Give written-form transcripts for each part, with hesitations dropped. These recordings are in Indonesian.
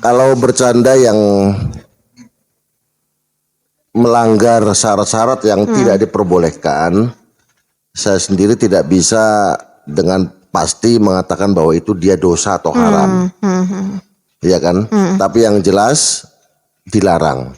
Kalau bercanda yang melanggar syarat-syarat yang tidak diperbolehkan, saya sendiri tidak bisa dengan pasti mengatakan bahwa itu dia dosa atau haram. Iya kan? Tapi yang jelas dilarang.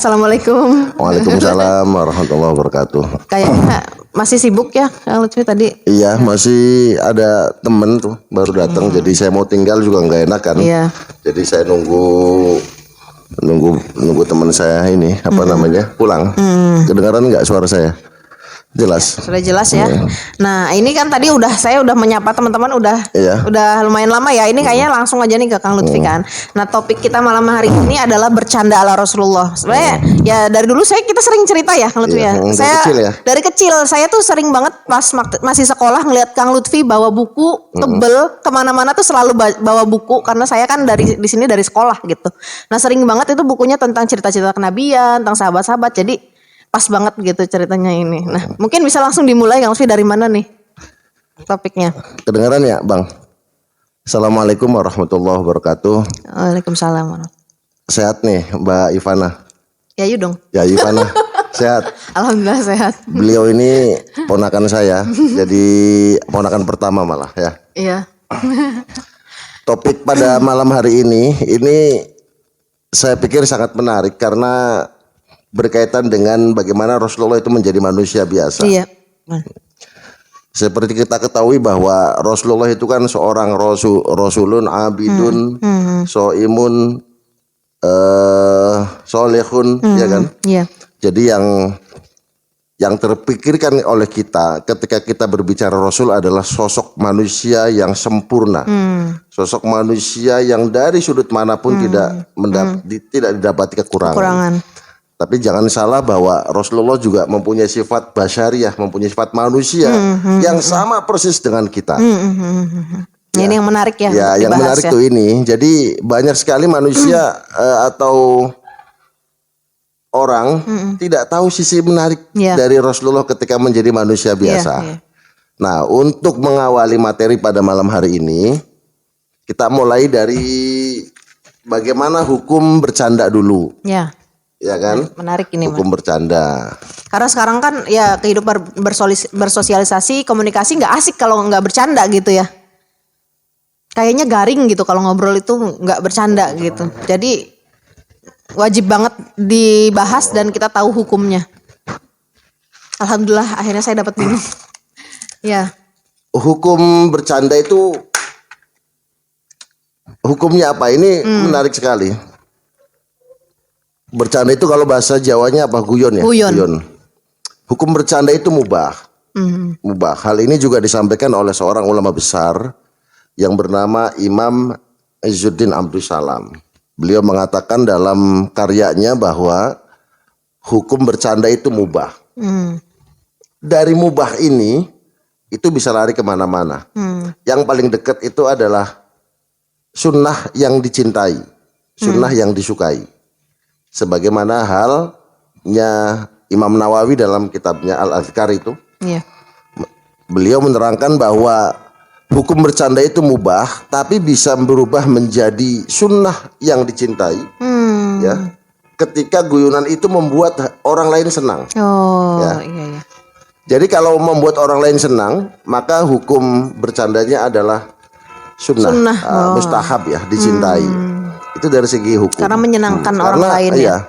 Assalamualaikum. Waalaikumsalam warahmatullahi wabarakatuh. Kayaknya masih sibuk ya Kang Lutfi tadi. Iya, masih ada temen tuh baru datang, jadi saya mau tinggal juga nggak enak kan. Iya. Jadi saya nunggu teman saya ini namanya pulang. Kedengaran nggak suara saya? Jelas. Sudah jelas ya. Nah, ini kan tadi saya udah menyapa teman-teman udah lumayan lama ya. Ini kayaknya langsung aja nih ke Kang Lutfi kan. Nah, topik kita malam hari ini adalah bercanda ala Rasulullah. Sebenarnya ya dari dulu kita sering cerita ya Kang Lutfi ya. Dari kecil saya tuh sering banget pas masih sekolah ngelihat Kang Lutfi bawa buku tebel kemana-mana tuh selalu bawa buku karena saya kan di sini dari sekolah gitu. Nah, sering banget itu bukunya tentang cerita-cerita kenabian, tentang sahabat-sahabat. Jadi pas banget gitu ceritanya ini. Nah, mungkin bisa langsung dimulai Kang Lutfi dari mana nih topiknya? Kedengaran ya, Bang? Assalamualaikum warahmatullahi wabarakatuh. Waalaikumsalam. Sehat nih, Mbak Ivana? Ya yuk dong. Ya Ivana, sehat? Alhamdulillah sehat. Beliau ini ponakan saya, jadi ponakan pertama malah ya. Iya. Topik pada malam hari ini saya pikir sangat menarik karena berkaitan dengan bagaimana Rasulullah itu menjadi manusia biasa. Iya. Seperti kita ketahui bahwa Rasulullah itu kan seorang rasulun abidun, soimun, solehun, ya kan? Iya. Jadi yang terpikirkan oleh kita ketika kita berbicara Rasul adalah sosok manusia yang sempurna, sosok manusia yang dari sudut manapun tidak didapati kekurangan. Tapi jangan salah bahwa Rasulullah juga mempunyai sifat basyariah, mempunyai sifat manusia yang sama persis dengan kita. Ini yang menarik ya. Ya, yang menarik tuh ini. Jadi banyak sekali manusia atau orang tidak tahu sisi menarik dari Rasulullah ketika menjadi manusia biasa. Nah, untuk mengawali materi pada malam hari ini, kita mulai dari bagaimana hukum bercanda dulu. Ya kan? Menarik ini hukum bercanda. Karena sekarang kan ya kehidupan bersosialisasi, komunikasi nggak asik kalau nggak bercanda gitu ya. Kayaknya garing gitu kalau ngobrol itu nggak bercanda gitu. Jadi wajib banget dibahas dan kita tahu hukumnya. Alhamdulillah akhirnya saya dapat minum. Ya. Hukum bercanda itu hukumnya apa? Ini menarik sekali. Bercanda itu kalau bahasa Jawanya apa? Guyon ya? Guyon. Hukum bercanda itu mubah. Mubah. Hal ini juga disampaikan oleh seorang ulama besar yang bernama Imam Izzuddin Abdul Salam. Beliau mengatakan dalam karyanya bahwa hukum bercanda itu mubah. Dari mubah ini itu bisa lari kemana-mana. Yang paling dekat itu adalah sunnah yang dicintai, sunnah yang disukai. Sebagaimana halnya Imam Nawawi dalam kitabnya Al-Adhkar itu, beliau menerangkan bahwa hukum bercanda itu mubah, tapi bisa berubah menjadi sunnah yang dicintai. Ya, ketika guyonan itu membuat orang lain senang. Iya. Jadi kalau membuat orang lain senang, maka hukum bercandanya adalah sunnah. Mustahab ya, dicintai. Itu dari segi hukum. Karena menyenangkan orang lain ya.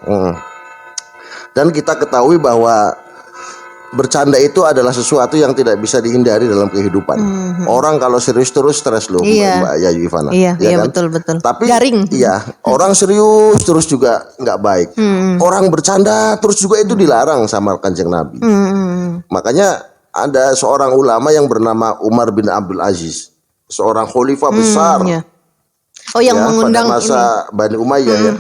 Dan kita ketahui bahwa bercanda itu adalah sesuatu yang tidak bisa dihindari dalam kehidupan. Orang kalau serius terus stres loh, Mbak Yayu Ivana. Iya kan? Betul. Tapi garing. Iya, orang serius terus juga nggak baik. Orang bercanda terus juga itu dilarang sama Kanjeng Nabi. Makanya ada seorang ulama yang bernama Umar bin Abdul Aziz, seorang khalifah besar. Yang mengundang pada masa Bani Umayyah ya.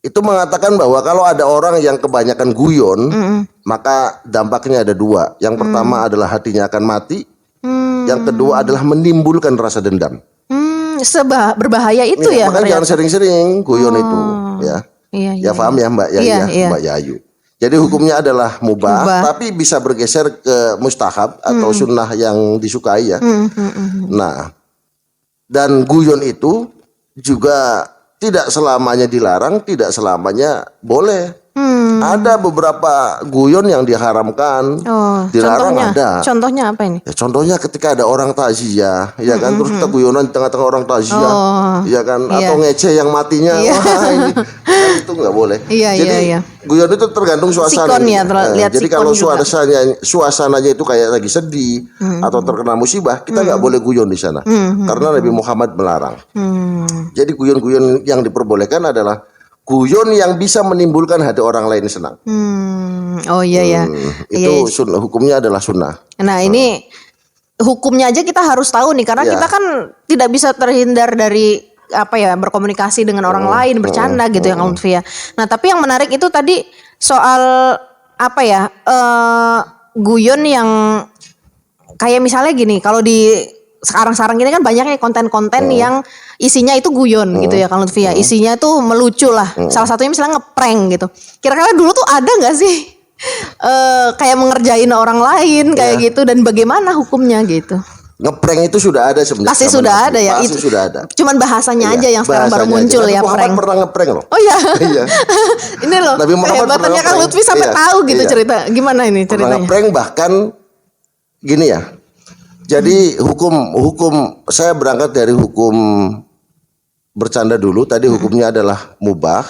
Itu mengatakan bahwa kalau ada orang yang kebanyakan guyon, maka dampaknya ada dua. Yang pertama adalah hatinya akan mati. Yang kedua adalah menimbulkan rasa dendam. Berbahaya itu ya. Makanya jangan sering-sering guyon itu, ya. Iya. Paham ya Mbak Yayu, Mbak Yayu. Jadi hukumnya adalah mubah, tapi bisa bergeser ke mustahab atau sunnah yang disukai ya. Nah, dan guyon itu juga tidak selamanya dilarang, tidak selamanya boleh. Ada beberapa guyon yang diharamkan, dilarang ada. Contohnya apa ini? Ya, contohnya ketika ada orang takziah, ya kan, terus kita guyonan di tengah-tengah orang takziah, ya kan, atau ngece yang matinya, wah ini kan itu nggak boleh. Jadi guyon itu tergantung suasana. Jadi kalau suasananya itu kayak lagi sedih atau terkena musibah, kita nggak boleh guyon di sana, karena Nabi Muhammad melarang. Jadi guyon-guyon yang diperbolehkan adalah guyon yang bisa menimbulkan hati orang lain senang. Itu sunnah, hukumnya adalah sunnah. Nah ini hukumnya aja kita harus tahu nih, karena kita kan tidak bisa terhindar dari berkomunikasi dengan orang lain, bercanda gitu yang Lutfi ya. Nah tapi yang menarik itu tadi soal guyon yang kayak misalnya gini, kalau di sekarang gini kan banyak nih konten-konten yang isinya itu guyon gitu ya Kang Lutfi ya. Isinya tuh melucu lah. Salah satunya misalnya ngeprank gitu. Kira-kira dulu tuh ada gak sih kayak mengerjain orang lain kayak gitu, dan bagaimana hukumnya gitu? Ngeprank itu sudah ada sebenarnya. Pasti sudah ada ya. Pasti sudah ada. Cuman bahasanya aja yang sekarang baru muncul ya. Muhammad pernah ngeprank loh. Oh iya. Ini loh. Kehebatannya Kang Lutfi sampai tahu gitu cerita. Gimana ini ceritanya? Ngeprank bahkan gini ya. Jadi hukum saya berangkat dari hukum bercanda dulu. Tadi hukumnya adalah mubah,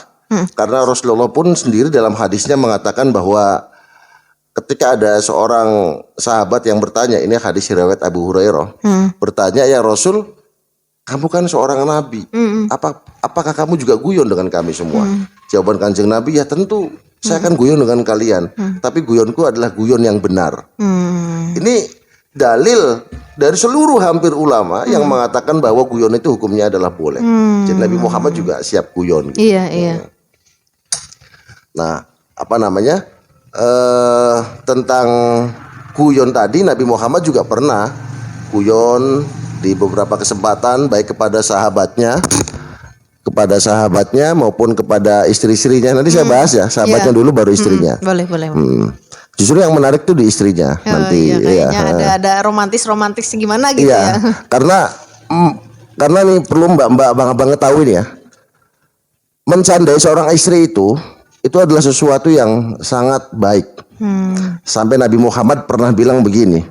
karena Rasulullah pun sendiri dalam hadisnya mengatakan bahwa ketika ada seorang sahabat yang bertanya, ini hadis riwayat Abu Hurairah, bertanya, ya Rasul, kamu kan seorang nabi, apakah kamu juga guyon dengan kami semua? Jawaban Kanjeng Nabi, ya tentu saya akan guyon dengan kalian, tapi guyonku adalah guyon yang benar. Ini dalil dari seluruh hampir ulama yang mengatakan bahwa guyon itu hukumnya adalah boleh. Jadi Nabi Muhammad juga siap guyon. Gitu. Iya. Nah, tentang guyon tadi, Nabi Muhammad juga pernah guyon di beberapa kesempatan, baik kepada sahabatnya maupun kepada istri-istrinya. Nanti saya bahas ya, sahabatnya dulu baru istrinya. Boleh. Justru yang menarik tuh di istrinya nanti. Iya, kayaknya ada romantis gimana gitu ya. Karena nih perlu Bang tahu ini ya. Mencandai seorang istri itu adalah sesuatu yang sangat baik. Sampai Nabi Muhammad pernah bilang begini.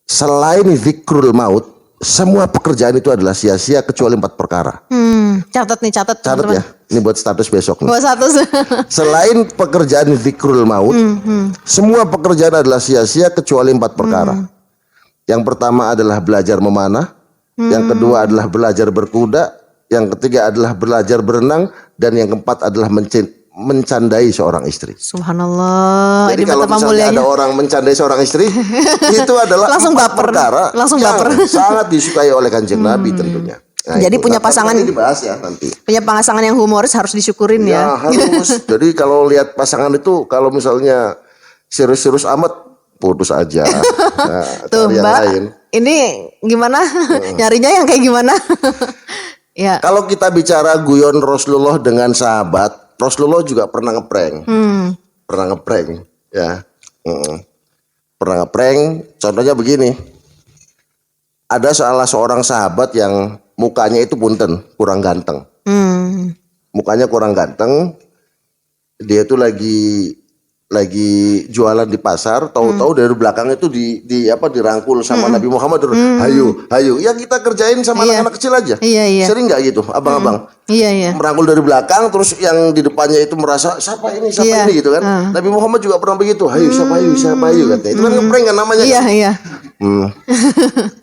Selain zikrul maut, semua pekerjaan itu adalah sia-sia kecuali 4 perkara. Catat ya. Ini buat status besok nih. Buat status. Selain pekerjaan zikrul maut, semua pekerjaan adalah sia-sia kecuali 4 perkara. Yang pertama adalah belajar memanah, yang kedua adalah belajar berkuda, yang ketiga adalah belajar berenang, dan yang keempat adalah mencandai seorang istri. Subhanallah. Jadi kalau misalnya ada orang mencandai seorang istri, itu adalah langsung baper. Perkara yang sangat disukai oleh Kanjeng Nabi tentunya. Nah, jadi punya pasangan dibahas ya nanti. Punya pasangan yang humoris harus disyukurin ya. Harus. Jadi kalau lihat pasangan itu, kalau misalnya serius-serius amat, putus aja. Nah, tuh Mbak, lain. Ini gimana? Nyarinya yang kayak gimana? Ya. Kalau kita bicara guyon Rasulullah dengan sahabat, Rasulullah juga pernah ngeprank. Pernah ngeprank, ya. Pernah ngeprank. Contohnya begini. Ada salah seorang sahabat yang mukanya itu kurang ganteng. Mukanya kurang ganteng. Dia itu lagi jualan di pasar, tahu-tahu dari belakang itu dirangkul sama Nabi Muhammad, hayu, ya kita kerjain sama anak-anak kecil aja. Iya. Sering nggak gitu, abang-abang? Iya. Merangkul dari belakang, terus yang di depannya itu merasa siapa ini gitu kan? Nabi Muhammad juga pernah begitu, siapa hayu katanya. Itu kan ngeprank kan namanya. Iya.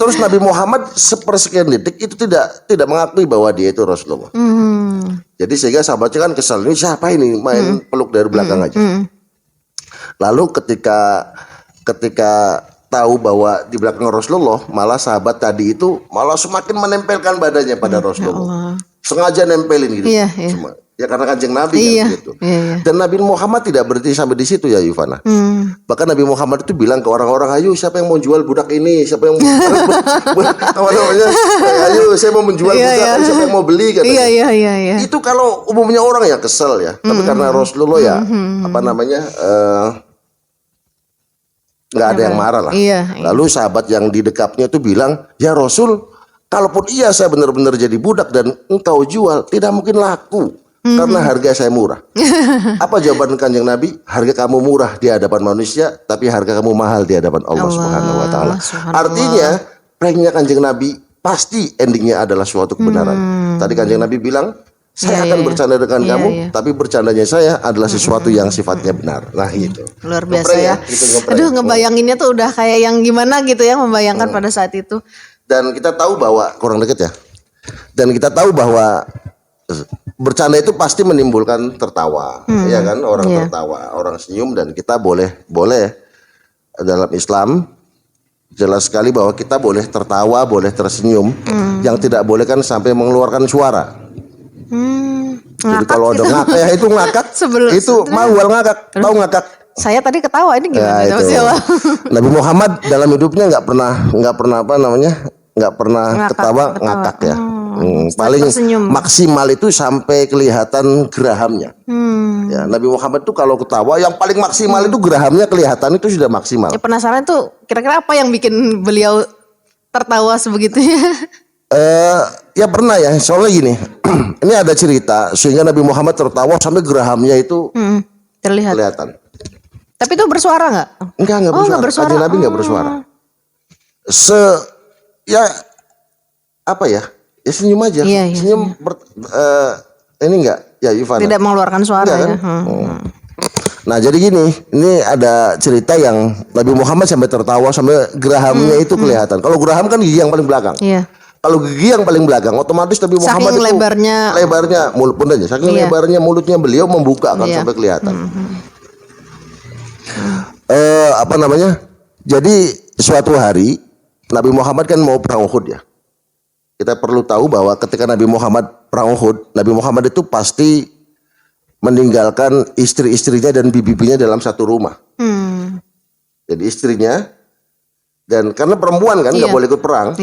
Terus Nabi Muhammad sepersekian detik itu tidak mengakui bahwa dia itu Rasulullah. Jadi sehingga sahabatnya kan kesal, ini siapa ini main peluk dari belakang aja. Lalu ketika tahu bahwa di belakang Rasulullah, malah sahabat tadi itu malah semakin menempelkan badannya pada Rasulullah. Sengaja nempelin gitu. Iya. Ya karena Kanjeng Nabi kan gitu. Iya. Dan Nabi Muhammad tidak berhenti sampai di situ ya Yuvana. Bahkan Nabi Muhammad itu bilang ke orang-orang, ayo siapa yang mau jual budak ini, siapa yang apa namanya, ayo saya mau menjual budak, siapa yang mau beli katanya. Iya. Itu kalau umumnya orang ya kesel ya, tapi karena Rasulullah ya apa namanya nggak ada yang marah lah. Lalu sahabat yang di dekatnya itu bilang, ya Rasul, kalaupun iya saya benar-benar jadi budak dan engkau jual, tidak mungkin laku. Karena harga saya murah. Apa jawaban Kanjeng Nabi? Harga kamu murah di hadapan manusia, tapi harga kamu mahal di hadapan Allah Subhanahu wa taala. Artinya, pranknya Kanjeng Nabi pasti endingnya adalah suatu kebenaran. Tadi Kanjeng Nabi bilang, saya akan bercanda dengan kamu, tapi bercandanya saya adalah sesuatu yang sifatnya benar. Nah, gitu. Luar biasa ya. Aduh, ngebayanginnya tuh udah kayak yang gimana gitu ya, membayangkan pada saat itu. Dan kita tahu bahwa kurang deket ya. Dan kita tahu bahwa bercanda itu pasti menimbulkan tertawa, ya kan? Orang tertawa, orang senyum, dan kita boleh dalam Islam jelas sekali bahwa kita boleh tertawa, boleh tersenyum. Yang tidak boleh kan sampai mengeluarkan suara. Jadi kalau ada ngakak ya itu ngakak, itu mawal ngakak, tahu ngakak? Saya tadi ketawa, ini gimana? Ya, Nabi Muhammad dalam hidupnya nggak pernah apa namanya, nggak pernah ketawa ngakak ya. Paling maksimal itu sampai kelihatan gerahamnya. Ya, Nabi Muhammad tuh kalau ketawa yang paling maksimal itu gerahamnya kelihatan, itu sudah maksimal. Ya, penasaran tuh kira-kira apa yang bikin beliau tertawa sebegitunya? Ya pernah ya, soalnya gini. Ini ada cerita sehingga Nabi Muhammad tertawa sampai gerahamnya itu kelihatan. Tapi itu bersuara nggak? Enggak bersuara. Nabi nggak bersuara. Ya apa ya? Ya senyum aja. Senyum. Ini enggak? Ya Yufana. Tidak mengeluarkan suara enggak, ya. Kan? Nah jadi gini, ini ada cerita yang Nabi Muhammad sampai tertawa sampai gerahamnya itu kelihatan. Kalau geraham kan gigi yang paling belakang. Iya. Kalau gigi yang paling belakang, otomatis Nabi Muhammad saking itu lebarnya mulut pun aja, saking lebarnya mulutnya beliau membuka kan sampai kelihatan. Apa namanya? Jadi suatu hari Nabi Muhammad kan mau perang Uhud ya. Kita perlu tahu bahwa ketika Nabi Muhammad perang Uhud, Nabi Muhammad itu pasti meninggalkan istri-istrinya dan bibi-bibinya dalam satu rumah. Jadi istrinya, dan karena perempuan kan nggak boleh ikut perang,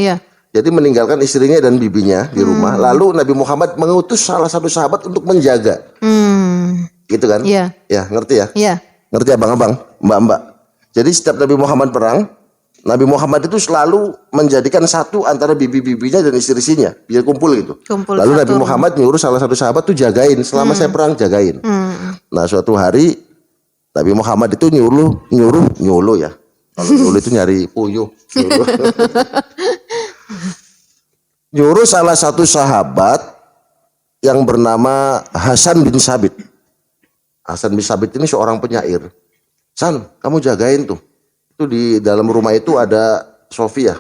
jadi meninggalkan istrinya dan bibinya di rumah. Lalu Nabi Muhammad mengutus salah satu sahabat untuk menjaga, gitu kan? Ya ngerti ya? Ngerti abang-abang, mbak-mbak. Jadi setiap Nabi Muhammad perang, Nabi Muhammad itu selalu menjadikan satu antara bibi-bibinya dan istri-istrinya biar kumpul gitu. Lalu Nabi Muhammad nyuruh salah satu sahabat tuh jagain selama saya perang, jagain. Nah suatu hari Nabi Muhammad itu nyuruh ya. Kalau nyuruh itu nyari puyuh. Nyuruh salah satu sahabat yang bernama Hasan bin Sabit. Hasan bin Sabit ini seorang penyair. San, kamu jagain tuh. Itu di dalam rumah itu ada Sofia.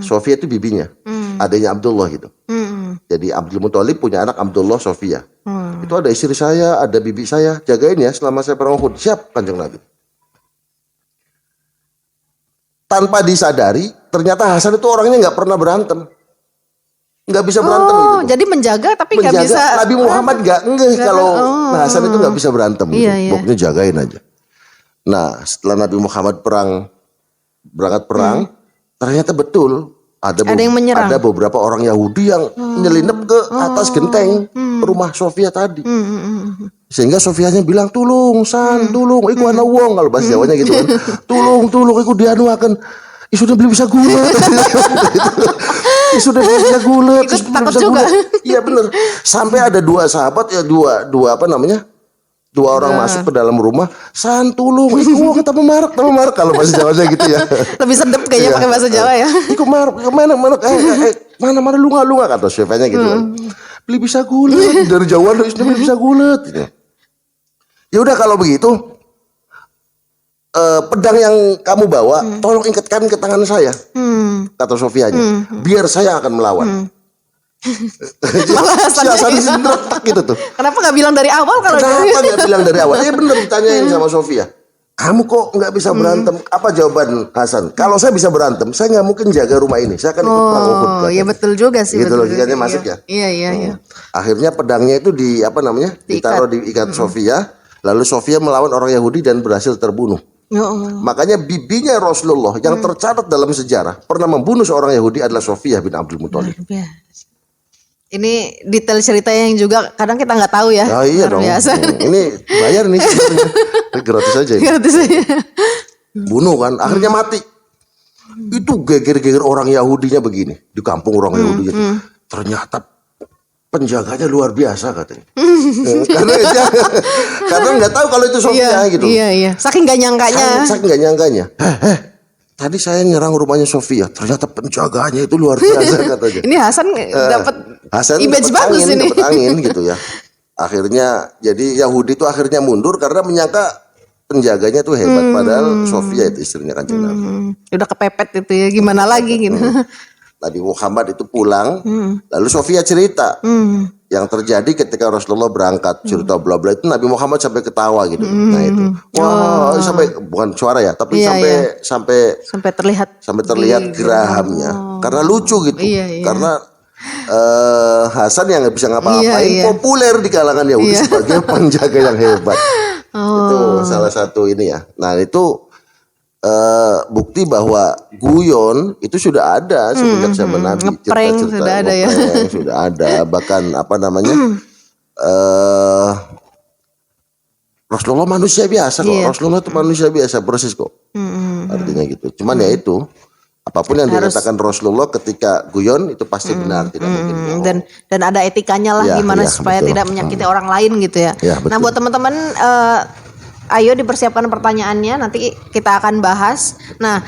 Sofia itu bibinya. Adanya Abdullah gitu. Jadi Abdul Muthalib punya anak Abdullah Sofia. Itu ada istri saya, ada bibi saya. Jagain ya selama saya perang Uhud. Siap Kanjeng Nabi. Tanpa disadari, ternyata Hasan itu orangnya nggak pernah berantem. Nggak bisa berantem gitu. Jadi menjaga tapi nggak bisa. Nabi Muhammad nggak kalau Hasan itu nggak bisa berantem gitu. Pokoknya jagain aja. Nah setelah Nabi Muhammad berangkat perang, ternyata betul ada yang menyerang. Ada beberapa orang Yahudi yang nyelinap ke atas genteng rumah Sofia tadi. Sehingga Sofianya bilang, tulung San, tulung, iku ana wong, kalau bahasa Jawanya gitu kan. Tulung, iku dianu akan sudah belum bisa gulet. Sudah belum bisa gulet. Takut juga. Iya benar. Sampai ada dua sahabat ya, dua apa namanya? Dua orang masuk ke dalam rumah, San tulung, iku ketemu marak kalau bahasa Jawanya gitu ya. Lebih sedep kayaknya pakai bahasa Jawa ya. Iku marak, mana lunga kata Sofianya gitu kan. Beli bisa gulet dari jauhan lu beli bisa gulet gitu. Ya udah kalau begitu pedang yang kamu bawa tolong ikatkan ke tangan saya, kata Sofianya, biar saya akan melawan. Si Hasan tak gitu tuh. Kenapa nggak bilang dari awal kalau? Kenapa nggak bilang dari awal? Bener ditanyain sama Sofia. Kamu kok nggak bisa berantem? Apa jawaban Hasan? Kalau saya bisa berantem, saya nggak mungkin jaga rumah ini. Saya akan ikut perang Uhud. Oh, iya betul juga sih. Gitu logikanya masuk ya. Iya. Akhirnya pedangnya itu ditaruh di ikat Sofia. Lalu Sofia melawan orang Yahudi dan berhasil terbunuh. Ya Allah. Makanya bibinya Rasulullah yang tercatat dalam sejarah pernah membunuh seorang Yahudi adalah Sofiyah bin Abdul Muthalib. Luar biasa. Ini detail cerita yang juga kadang kita nggak tahu ya. Oh iya Luar dong. biasa. Ini bayar nih sebenarnya. Ini gratis aja. Ini. Gratis aja. Bunuh kan, akhirnya mati. Itu geger-geger orang Yahudinya begini di kampung orang Yahudi. Ternyata penjaganya luar biasa katanya. Karena nggak tahu kalau itu Sofia gitu. Iya. Saking gak nyangkanya. Saking nggak nyangkanya. Tadi saya nyerang rumahnya Sofia, ternyata penjaganya itu luar biasa katanya. Ini Hasan dapat image dapet bagus angin, ini. dapet angin gitu ya. Akhirnya jadi Yahudi itu akhirnya mundur karena menyangka penjaganya tuh hebat, padahal Sofia itu istrinya Kanjeng Nabi. Udah kepepet itu ya, gimana lagi gitu. Nabi Muhammad itu pulang, lalu Sofia cerita yang terjadi ketika Rasulullah berangkat, cerita bla bla itu Nabi Muhammad sampai ketawa gitu. Nah itu, wah sampai bukan suara ya, tapi sampai terlihat gerahamnya, karena lucu gitu, karena Hasan yang nggak bisa ngapa-ngapain populer di kalangan Yahudi sebagai penjaga yang hebat. Itu salah satu ini ya. Nah itu bukti bahwa guyon itu sudah ada semenjak zaman Nabi. Ngeprank sudah ada ya. Sudah ada, bahkan apa namanya Rasulullah manusia biasa kok. Rasulullah itu manusia biasa proses kok. Artinya gitu. Cuman ya itu apapun yang dikatakan Rasulullah ketika guyon itu pasti benar, tidak mungkin bohong. Dan ada etikanya lah gimana supaya betul. tidak menyakiti orang lain gitu ya. Nah buat teman-teman ayo dipersiapkan pertanyaannya, nanti kita akan bahas. Nah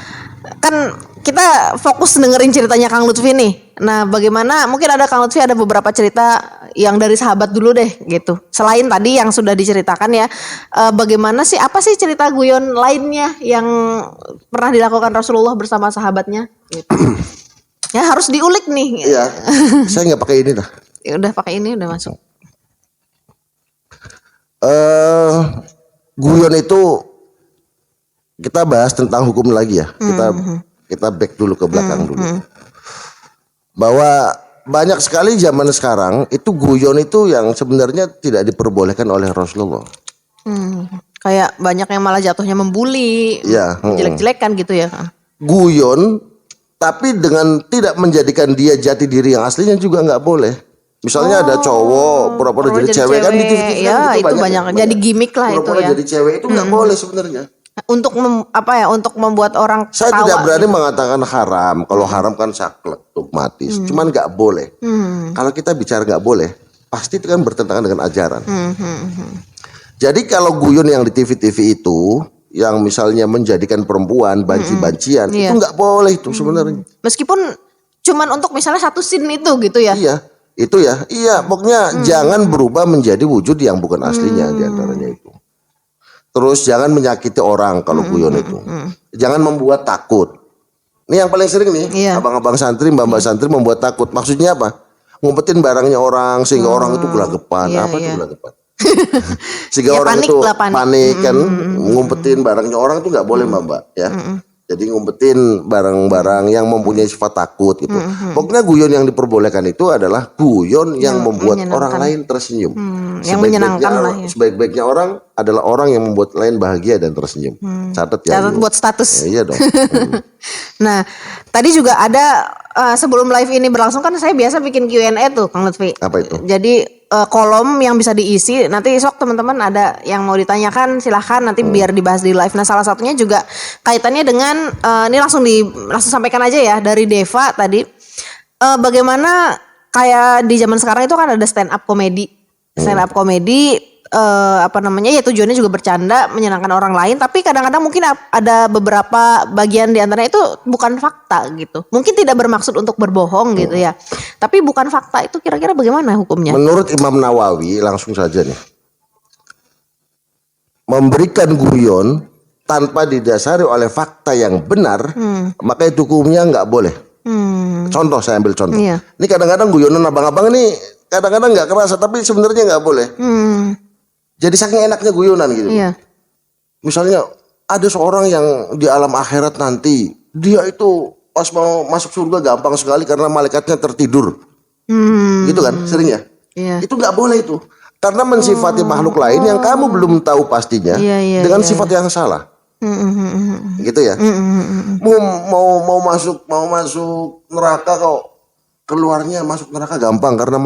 kan kita fokus dengerin ceritanya Kang Lutfi nih. Nah bagaimana, mungkin ada Kang Lutfi ada beberapa cerita yang dari sahabat dulu deh gitu. Selain tadi yang sudah diceritakan ya, bagaimana sih, apa sih cerita guyon lainnya yang pernah dilakukan Rasulullah bersama sahabatnya gitu. Ya harus diulik nih. Iya, saya nggak pakai ini dah. Ya udah pakai ini, udah masuk. Guyon itu kita bahas tentang hukum lagi ya. Kita back dulu ke belakang dulu. Bahwa banyak sekali zaman sekarang itu guyon itu yang sebenarnya tidak diperbolehkan oleh Rasulullah. Kayak banyak yang malah jatuhnya membuli, jelek-jelekan gitu ya. Guyon tapi dengan tidak menjadikan dia jati diri yang aslinya juga nggak boleh. Misalnya ada cowok pura-pura jadi cewek kan di TV ya, itu banyak jadi gimmick lah itu pura-pura ya. jadi cewek itu nggak boleh sebenarnya. Untuk untuk membuat orang saya tawa, tidak berani mengatakan haram. Kalau haram kan saklek dogmatis. Cuman nggak boleh. Kalau kita bicara nggak boleh, pasti itu kan bertentangan dengan ajaran. Jadi kalau guyon yang di TV-TV itu, yang misalnya menjadikan perempuan banci-bancian, itu nggak boleh itu sebenarnya. Meskipun cuman untuk misalnya satu scene itu gitu ya. Iya. Itu ya, pokoknya jangan berubah menjadi wujud yang bukan aslinya diantaranya itu. Terus jangan menyakiti orang kalau guyon itu. Jangan membuat takut. Ini yang paling sering nih, abang-abang santri, mbak-mbak santri membuat takut. Maksudnya apa? Ngumpetin barangnya orang sehingga orang itu gelagapan. Apa itu gelagapan? Sehingga orang itu panik kan, ngumpetin barangnya orang itu nggak boleh mbak-mbak ya. Jadi ngumpetin barang-barang yang mempunyai sifat takut gitu. Pokoknya guyon yang diperbolehkan itu adalah guyon yang membuat orang lain tersenyum. Yang menyenangkan lah ya. Sebaik-baiknya orang adalah orang yang membuat lain bahagia dan tersenyum. Catat ya. Catat buat status. Iya dong. Nah, tadi juga ada sebelum live ini berlangsung kan saya biasa bikin Q&A tuh Kang Lutfi. Apa itu? Jadi kolom yang bisa diisi, nanti esok teman-teman ada yang mau ditanyakan silahkan nanti biar dibahas di live. Nah salah satunya juga kaitannya dengan ini langsung sampaikan aja ya dari Deva tadi. Bagaimana kayak di zaman sekarang itu kan ada stand up komedi. Stand up komedi ya tujuannya juga bercanda, menyenangkan orang lain, tapi kadang-kadang mungkin ada beberapa bagian di antaranya itu bukan fakta gitu. Mungkin tidak bermaksud untuk berbohong gitu ya. Tapi bukan fakta, itu kira-kira bagaimana hukumnya? Menurut Imam Nawawi langsung saja nih. Memberikan guyon tanpa didasari oleh fakta yang benar, maka itu hukumnya nggak boleh. Contoh, saya ambil contoh. Ini kadang-kadang guyonan abang-abang ini kadang-kadang nggak kerasa, tapi sebenarnya nggak boleh. Jadi saking enaknya guyonan gitu. Misalnya ada seorang yang di alam akhirat nanti dia itu pas mau masuk surga gampang sekali karena malaikatnya tertidur. Gitu kan sering ya. Itu nggak boleh itu. Karena mensifati makhluk lain yang kamu belum tahu pastinya dengan sifat yang salah. Gitu ya. Mau masuk neraka kok keluarnya masuk neraka gampang karena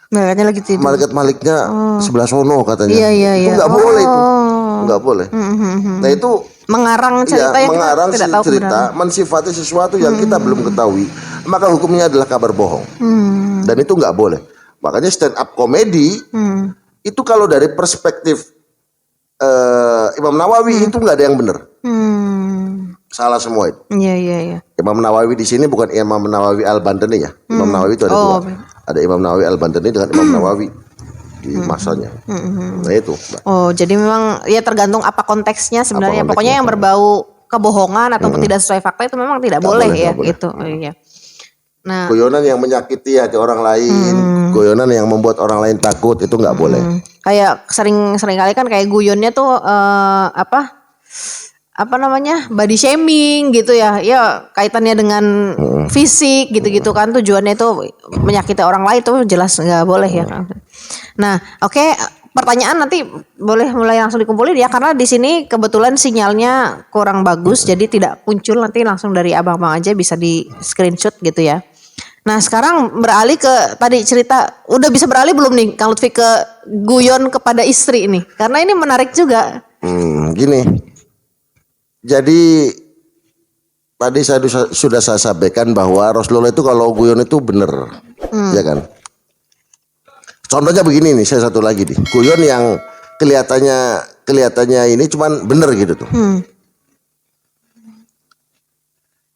Malaikatnya lagi tidur. Malaikat-malaiknya sebelah sono katanya. Iya. Itu nggak boleh itu. Nggak boleh. Nah itu mengarang cerita yang mengarang kita tidak tahu cerita, mensifati sesuatu yang kita belum ketahui, maka hukumnya adalah kabar bohong. Dan itu nggak boleh. Makanya stand up comedy itu kalau dari perspektif Imam Nawawi itu nggak ada yang benar. Salah semua itu. Iya. Imam Nawawi di sini bukan Imam Nawawi Al-Bantani ya. Imam Nawawi itu ada dua. Ada Imam Nawawi Al-Bantani dengan Imam Nawawi di masanya. Nah itu. Oh, jadi memang ya tergantung apa konteksnya sebenarnya. Pokoknya yang berbau kebohongan ataupun tidak sesuai fakta itu memang tidak boleh ya gitu. Oh, iya. Nah, guyonan yang menyakiti hati orang lain, guyonan yang membuat orang lain takut itu nggak boleh. Kayak sering kali kan kayak guyonnya tuh apa namanya body shaming gitu ya kaitannya dengan fisik gitu kan tujuannya itu menyakiti orang lain tuh jelas nggak boleh ya. Nah oke, pertanyaan nanti boleh mulai langsung dikumpulin ya karena di sini kebetulan sinyalnya kurang bagus jadi tidak muncul, nanti langsung dari abang-abang aja bisa di screenshot gitu ya. Nah sekarang beralih ke tadi cerita, udah bisa beralih belum nih Kang Lutfi ke guyon kepada istri ini karena ini menarik juga. Gini. Jadi tadi sudah saya sampaikan bahwa Rasulullah itu kalau guyon itu bener, ya kan? Contohnya begini nih, saya satu lagi nih, guyon yang kelihatannya ini cuman bener gitu tuh.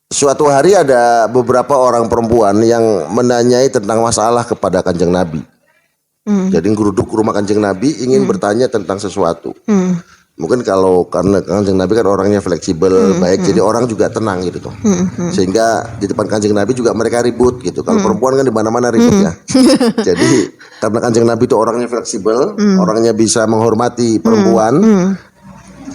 Suatu hari ada beberapa orang perempuan yang menanyai tentang masalah kepada Kanjeng Nabi. Jadi geruduk ke rumah Kanjeng Nabi ingin bertanya tentang sesuatu. Mungkin karena Kanjeng Nabi kan orangnya fleksibel, baik, jadi orang juga tenang gitu tuh. Sehingga di depan Kanjeng Nabi juga mereka ribut gitu. Kalau perempuan kan di mana-mana ribut ya. Jadi karena Kanjeng Nabi itu orangnya fleksibel, orangnya bisa menghormati perempuan,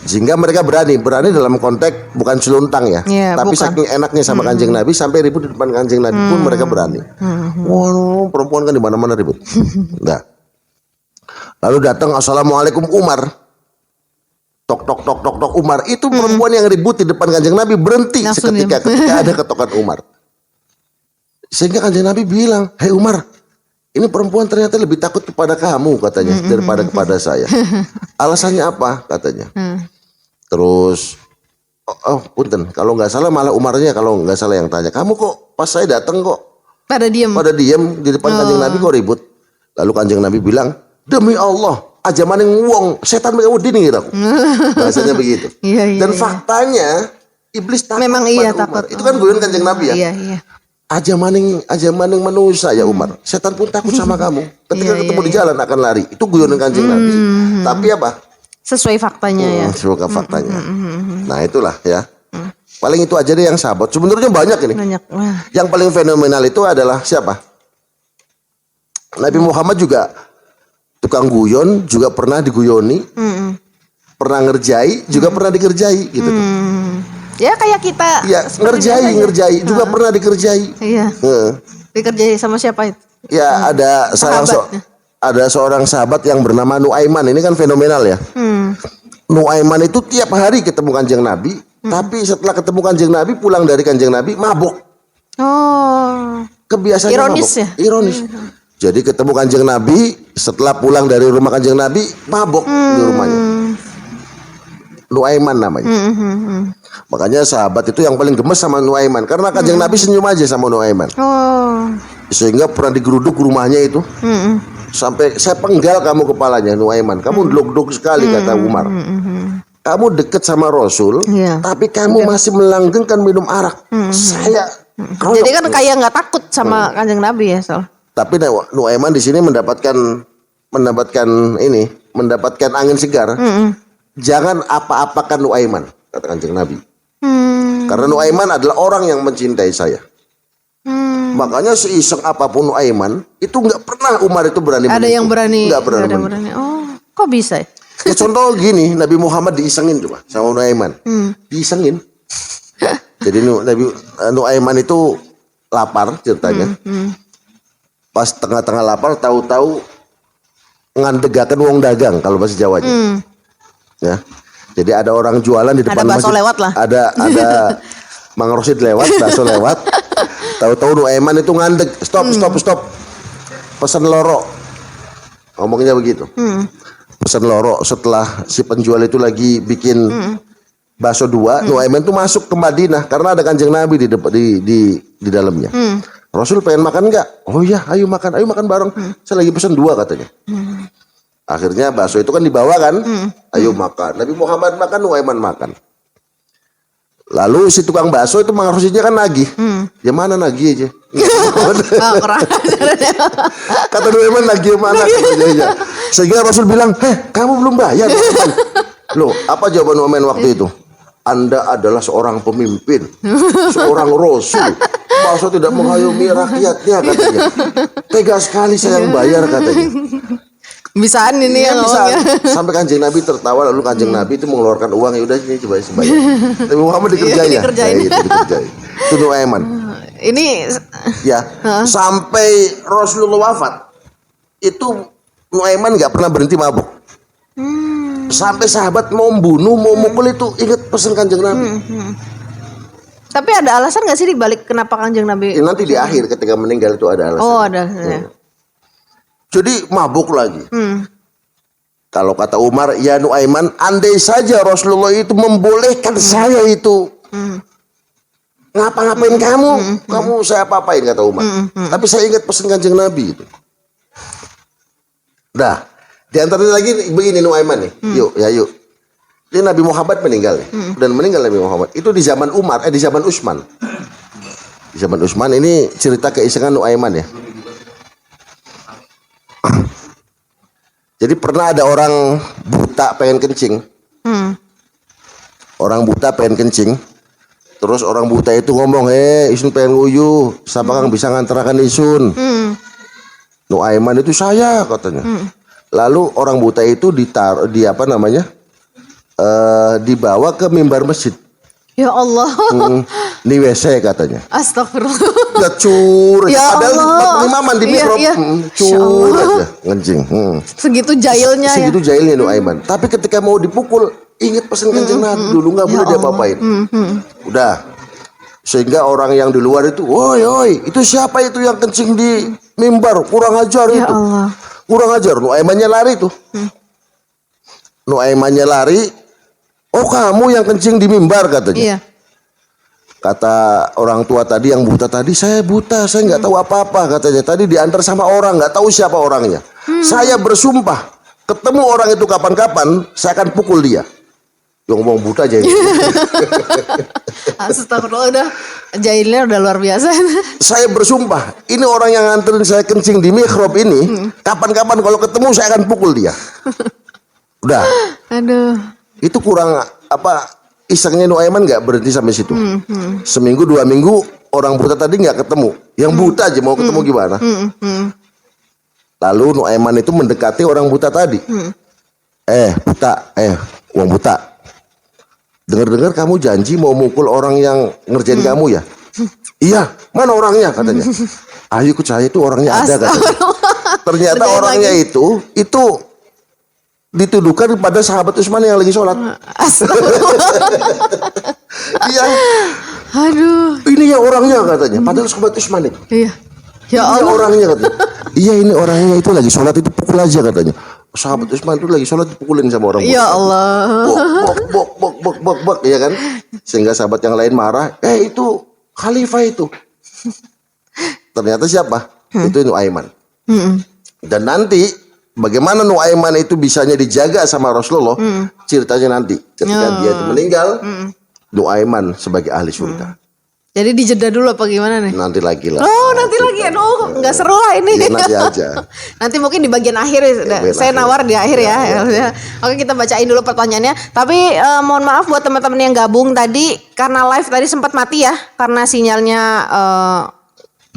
sehingga mereka berani dalam konteks bukan celuntang ya, tapi saking enaknya sama Kanjeng Nabi sampai ribut di depan Kanjeng Nabi pun mereka berani. Wow, perempuan kan di mana-mana ribut. Nah, lalu datang Assalamualaikum Umar. Tok Umar, itu perempuan yang ribut di depan Kanjeng Nabi berhenti ketika ada ketokan Umar. Sehingga Kanjeng Nabi bilang, "Hei Umar, ini perempuan ternyata lebih takut kepada kamu," katanya, daripada kepada saya. Alasannya apa? Katanya. Terus punten, kalau nggak salah malah Umarnya kalau nggak salah yang tanya, "Kamu kok pas saya datang kok pada diem di depan Kanjeng Nabi kok ribut?" Lalu Kanjeng Nabi bilang, "Demi Allah, aja maning wong setan kamu dini gitu." Bahasanya begitu. Dan faktanya iblis takut memang takut. Itu kan guyon Kanjeng Nabi ya. Iya. Aja maning manusia ya Umar. Setan pun takut sama kamu. Ketika ketemu di jalan akan lari. Itu guyonan Kanjeng Nabi. Tapi apa? Sesuai faktanya ya. Sesuai faktanya. Nah itulah ya. Paling itu aja deh yang sahabat. Sebenarnya banyak ini. Yang paling fenomenal itu adalah siapa? Nabi Muhammad juga tukang guyon, juga pernah diguyoni, pernah ngerjai, juga pernah dikerjai gitu. Ya kayak kita. Ya ngerjai, juga pernah dikerjai. Iya. Dikerjai sama siapa itu? Ya ada seorang sahabat yang bernama Nuaiman. Ini kan fenomenal ya. Nuaiman itu tiap hari ketemu Kanjeng Nabi, tapi setelah ketemu Kanjeng Nabi pulang dari Kanjeng Nabi mabuk. Oh. Kebiasaannya ironis mabuk. Ya? Ironis. Jadi ketemu Kanjeng Nabi, setelah pulang dari rumah Kanjeng Nabi mabuk di rumahnya. Nuaiman namanya. Makanya sahabat itu yang paling gemes sama Nuaiman karena Kanjeng Nabi senyum aja sama Nuaiman. Sehingga pernah digeruduk rumahnya itu. Sampai saya penggal kamu kepalanya Nuaiman. Kamu deluk-deluk sekali kata Umar. Kamu deket sama Rasul, tapi kamu masih melanggengkan minum arak. Saya. Jadi kan kayak nggak takut sama Kanjeng Nabi ya soal. Tapi Nuaiman di sini mendapatkan angin segar. Jangan apa-apakan Nuaiman, kata Kanjeng Nabi. Karena Nuaiman adalah orang yang mencintai saya. Makanya seiseng apapun Nuaiman, itu nggak pernah Umar itu berani. Ada yang berani. Nggak berani. Oh, kok bisa? Ya contoh gini, Nabi Muhammad diisengin coba sama Nuaiman. Diisengin. Jadi Nuaiman itu lapar ceritanya. Pas tengah-tengah lapar tahu-tahu ngandegaken wong dagang kalau bahasa Jawanya. Ya. Jadi ada orang jualan di depan Ada bakso masjid. lewat lah. Ada Mang Rosid lewat, bakso lewat. Tahu-tahu Nuaiman itu ngandek, stop. Pesan loro. Ngomongnya begitu. Pesan loro setelah si penjual itu lagi bikin bakso 2, Nuaiman itu masuk ke Madinah karena ada Kanjeng Nabi di dalamnya. Rasul pengen makan enggak? Oh iya, ayo makan bareng. Saya lagi pesan 2 katanya. Akhirnya bakso itu kan dibawa kan, ayo makan. Nabi Muhammad makan, Nuaiman makan. Lalu si tukang bakso itu Mang Rosidnya kan nagih. Ya mana nagih aja. Kata Nuaiman nagih mana katanya. Sehingga Rasul bilang, kamu belum bayar. Loh, apa jawaban Nuaiman waktu itu? Anda adalah seorang pemimpin, seorang rasul. Bakso tidak mengayomi rakyatnya katanya. Tega sekali saya yang bayar katanya. Bisaan ini ya, yang bisa. ngomongnya. Sampai Kanjeng Nabi tertawa, lalu Kanjeng Nabi itu mengeluarkan uang, ya udah ini coba bayar. Tapi Muhammad dikerjain ya. Itu dikerjain. Itu Nuaiman. Ini Ya, sampai Rasulullah wafat itu Nuaiman nggak pernah berhenti mabuk. Sampai sahabat mau membunuh, mau mukul itu ingat pesan Kanjeng Nabi. tapi ada alasan nggak sih dibalik kenapa Kanjeng Nabi? Nanti di akhir ketika meninggal itu ada alasan. Oh, ada. Ya. Jadi mabuk lagi. Kalau kata Umar, ya Nuaiman, andai saja Rasulullah itu membolehkan saya itu ngapa-ngapain kamu saya apa-apain kata Umar. Tapi saya ingat pesan Kanjeng Nabi itu. Dah, di antaranya lagi begini Nuaiman nih. Yuk. Ini Nabi Muhammad meninggal dan meninggal Nabi Muhammad itu di zaman di zaman Utsman. Di zaman Utsman ini cerita keisengan Nuaiman ya. Jadi pernah ada orang buta pengen kencing. Orang buta pengen kencing. Terus orang buta itu ngomong, Isun pengen nguyuh, siapa kang bisa ngantarkan Isun? Nuaiman itu saya katanya. Lalu orang buta itu dibawa ke mimbar masjid. Ya Allah. Di WC katanya. Astagfirullah. Ya cur. Ya Padahal Allah. imaman di Iya, mikrop. iya. Cur aja ngencing. Segitu jailnya ya. Segitu jahilnya Nuaiman. Tapi ketika mau dipukul, ingat pesan Kanjeng Nabi dulu nggak boleh dia apa-apain. Udah. Sehingga orang yang di luar itu, woi, itu siapa itu yang kencing di mimbar? Kurang ajar Ya itu. Allah. Kurang ajar. Nuaimannya lari tuh. Nuaimannya lari. Oh kamu yang kencing di mimbar katanya. Iya. Kata orang tua tadi yang buta tadi, saya buta, saya nggak tahu apa-apa katanya. Tadi diantar sama orang, nggak tahu siapa orangnya. Saya bersumpah, ketemu orang itu kapan-kapan, saya akan pukul dia. Yang ngomong buta aja ini. Astagfirullah, udah jahilnya udah luar biasa. Saya bersumpah, ini orang yang nganterin saya kencing di mihrab ini, kapan-kapan kalau ketemu saya akan pukul dia. Udah. Aduh. Itu kurang isengnya Nuaiman nggak berhenti sampai situ. Seminggu 2 minggu orang buta tadi nggak ketemu. Yang buta aja mau ketemu gimana? Lalu Nuaiman itu mendekati orang buta tadi. Buta, uang buta. Dengar-dengar kamu janji mau mukul orang yang ngerjain kamu ya? Iya, mana orangnya katanya? Ayo ikut saya, itu orangnya ada katanya. Ternyata orangnya itu dituduhkan pada sahabat Utsman yang lagi sholat. Iya. Aduh. Ini ya orangnya katanya. Padahal sahabat Utsman itu. Iya. Ya Ini Allah. orangnya katanya. Iya ini orangnya itu lagi sholat itu pukul aja katanya. Sahabat Utsman itu lagi sholat dipukulin sama orang. Ya Allah. Bok, ya kan? Sehingga sahabat yang lain marah. Itu khalifah itu. Ternyata siapa? Itu Nuaiman. Dan nanti bagaimana Nuaiman itu bisanya dijaga sama Rasulullah? Ceritanya nanti ketika dia itu meninggal, Nuaiman sebagai ahli surga. Jadi dijeda dulu apa gimana nih? Nanti lagi lah. Oh, nanti lagi. Aduh, nggak seru lah ini. Ya, nanti aja. Nanti mungkin di bagian akhir ya. Saya nawar di akhir ya. Oke, kita bacain dulu pertanyaannya. Tapi mohon maaf buat teman-teman yang gabung tadi karena live tadi sempat mati ya, karena sinyalnya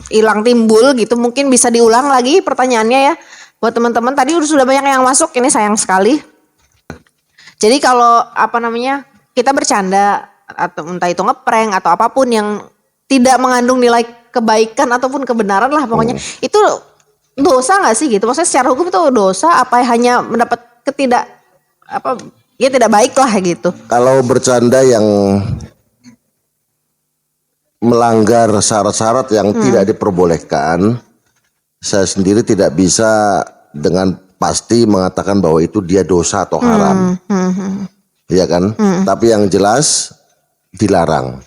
hilang timbul gitu. Mungkin bisa diulang lagi pertanyaannya ya. Buat teman-teman tadi sudah banyak yang masuk, ini sayang sekali. Jadi kalau kita bercanda atau entah itu ngeprank atau apapun yang tidak mengandung nilai kebaikan ataupun kebenaran lah pokoknya, itu dosa nggak sih gitu? Maksudnya secara hukum itu dosa apa hanya mendapat ya tidak baik lah gitu. Kalau bercanda yang melanggar syarat-syarat yang tidak diperbolehkan, saya sendiri tidak bisa dengan pasti mengatakan bahwa itu dia dosa atau haram. Iya kan? Tapi yang jelas dilarang.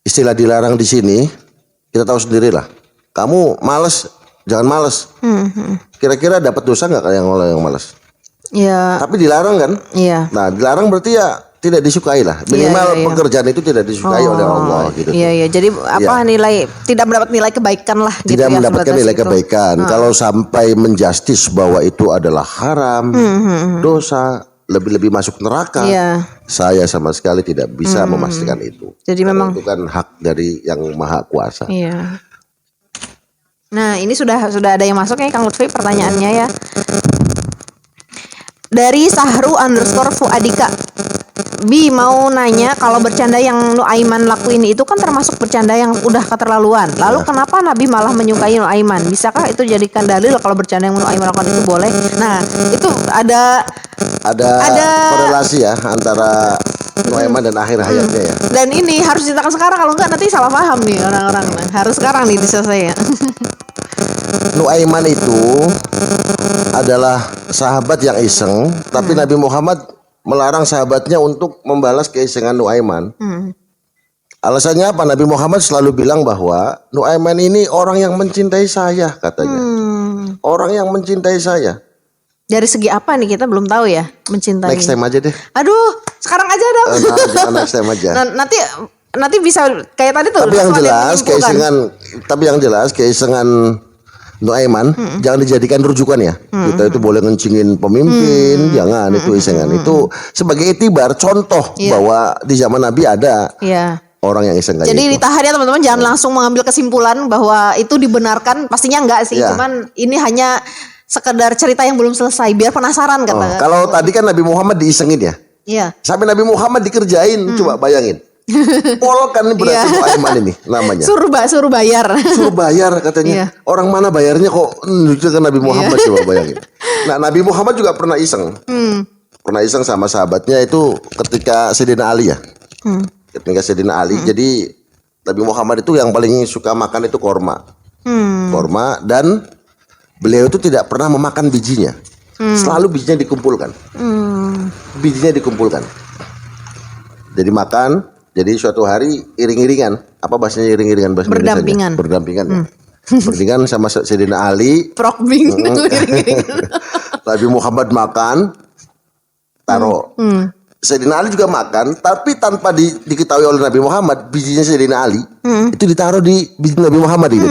Istilah dilarang di sini kita tahu sendirilah. Kamu malas, jangan malas. Kira-kira dapat dosa nggak yang malas? Ya. Tapi dilarang kan? Iya. Nah, dilarang berarti ya tidak disukai lah. Minimal pekerjaan itu tidak disukai oleh Allah gitu. Iya. Jadi nilai tidak mendapat nilai kebaikan lah. Tidak mendapatkan nilai kebaikan. Kalau sampai menjustis bahwa itu adalah haram, dosa, lebih-lebih masuk neraka. Saya sama sekali tidak bisa memastikan itu. Jadi memang itu kan hak dari yang Maha Kuasa. Iya. Nah, ini sudah ada yang masuk ya Kang Lutfi pertanyaannya ya. Dari Sahru_Fuadika. Bi mau nanya, kalau bercanda yang Nuaiman lakuin itu kan termasuk bercanda yang udah keterlaluan. Lalu kenapa Nabi malah menyukai Nuaiman? Bisakah itu jadikan dalil kalau bercanda yang Nuaiman lakukan itu boleh? Nah, itu ada korelasi ya antara Nuaiman dan akhir hayatnya ya. Dan ini harus diceritakan sekarang, kalau enggak nanti salah paham nih orang-orang. Harus sekarang nih diselesaikan. Nuaiman itu adalah sahabat yang iseng, tapi Nabi Muhammad melarang sahabatnya untuk membalas keisengan Nuaiman. Alasannya apa? Nabi Muhammad selalu bilang bahwa Nuaiman ini orang yang mencintai saya, katanya. Orang yang mencintai saya. Dari segi apa nih kita belum tahu ya, mencintai. Next time aja deh. Aduh, sekarang aja dong. Next time aja. Nanti bisa kayak tadi tuh. Tapi yang jelas keisengan Nuaiman jangan dijadikan rujukan ya. Kita itu boleh ngencingin pemimpin, jangan itu isengan. Itu sebagai itibar contoh bahwa di zaman Nabi ada orang yang iseng kayak Jadi gitu. ditahan ya teman-teman, jangan langsung mengambil kesimpulan bahwa itu dibenarkan. Pastinya enggak sih, cuman ini hanya sekedar cerita yang belum selesai biar penasaran kata. Kalau tadi kan Nabi Muhammad diisengin ya. Iya. Sampai Nabi Muhammad dikerjain, coba bayangin. Pol kan berarti Nuaiman ini namanya. Suruh bayar. Suruh bayar katanya. Orang mana bayarnya kok itu kan Nabi Muhammad, coba bayangin. Nah, Nabi Muhammad juga pernah iseng. Pernah iseng sama sahabatnya itu ketika Sayyidina Ali ya. Ketika Sayyidina Ali. Jadi Nabi Muhammad itu yang paling suka makan itu korma. Korma, dan beliau itu tidak pernah memakan bijinya. Selalu bijinya dikumpulkan. Bijinya dikumpulkan. Jadi makan. Jadi suatu hari iring-iringan, apa bahasanya iring-iringan bahasa Berdampingan. Berdampingan. Berdingan sama Sayyidina Ali. Prokbing. Nabi Muhammad makan, taruh. Sayyidina Ali juga makan, tapi tanpa diketahui oleh Nabi Muhammad, bijinya Sayyidina Ali itu ditaruh di biji Nabi Muhammad gitu.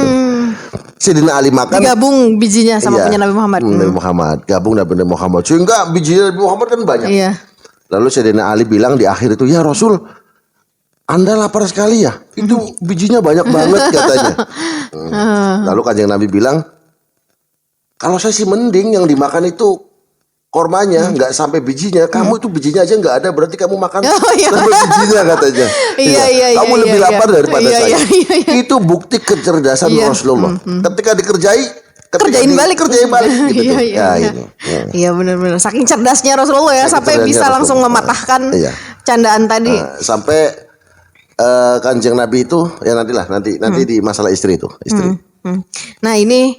Sayyidina Ali makan, digabung bijinya sama punya Nabi Muhammad. Nabi Muhammad, gabung Nabi Muhammad. Sehingga bijinya Nabi Muhammad kan banyak. Lalu Sayyidina Ali bilang di akhir itu, "Ya Rasul, Anda lapar sekali ya? Itu bijinya banyak banget," katanya. Lalu Kanjeng Nabi bilang, "Kalau saya sih mending yang dimakan itu kormanya, nggak sampai bijinya. Kamu itu bijinya aja nggak ada, berarti kamu makan sampai bijinya," katanya. Kamu lebih lapar daripada saya. Itu bukti kecerdasan Rasulullah. Ketika kerjain balik gitu. Iya benar-benar. Saking cerdasnya Rasulullah ya, sampai bisa langsung mematahkan candaan tadi. Sampai Kanjeng Nabi itu ya nanti di masalah istri itu. Nah ini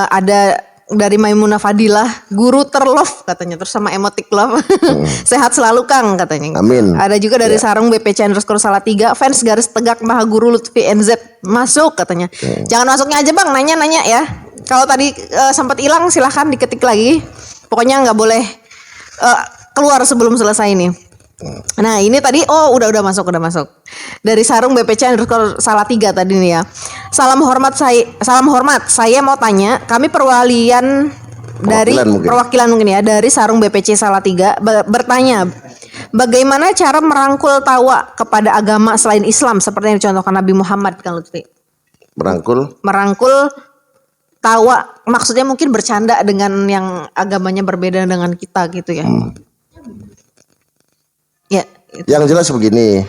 ada dari Maimunah Fadilah, guru terlove katanya, terus sama emotik love. Sehat selalu Kang katanya. Amin. Ada juga dari Sarung BPC_Salatiga, fans garis tegak Maha Guru Lutfi NZ masuk katanya. Jangan masuknya aja Bang, nanya-nanya ya. Kalau tadi sempat hilang silahkan diketik lagi. Pokoknya nggak boleh keluar sebelum selesai ini. Nah ini tadi udah masuk. Dari Sarung BPC_Salatiga tadi nih ya. Salam hormat, saya mau tanya, kami perwakilan mungkin ya dari Sarung BPC Salatiga bertanya, bagaimana cara merangkul tawa kepada agama selain Islam seperti yang dicontohkan Nabi Muhammad, Kang Lutfi? Merangkul tawa, maksudnya mungkin bercanda dengan yang agamanya berbeda dengan kita gitu ya. Ya. Yang jelas begini,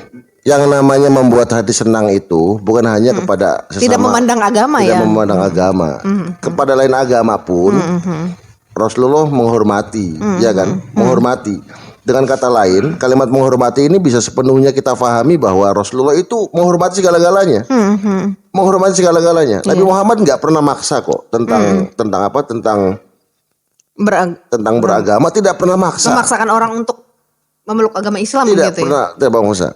yang namanya membuat hati senang itu bukan hanya kepada sesama, tidak memandang agama kepada lain agama pun Rasulullah menghormati, ya kan? Menghormati. Dengan kata lain, kalimat menghormati ini bisa sepenuhnya kita pahami bahwa Rasulullah itu menghormati segala-galanya. Menghormati segala-galanya. Nabi Muhammad nggak pernah maksa kok tentang apa? Tentang beragama, tidak pernah maksa. Memaksakan orang untuk memeluk agama Islam Tidak gitu pernah, tidak pernah maksa.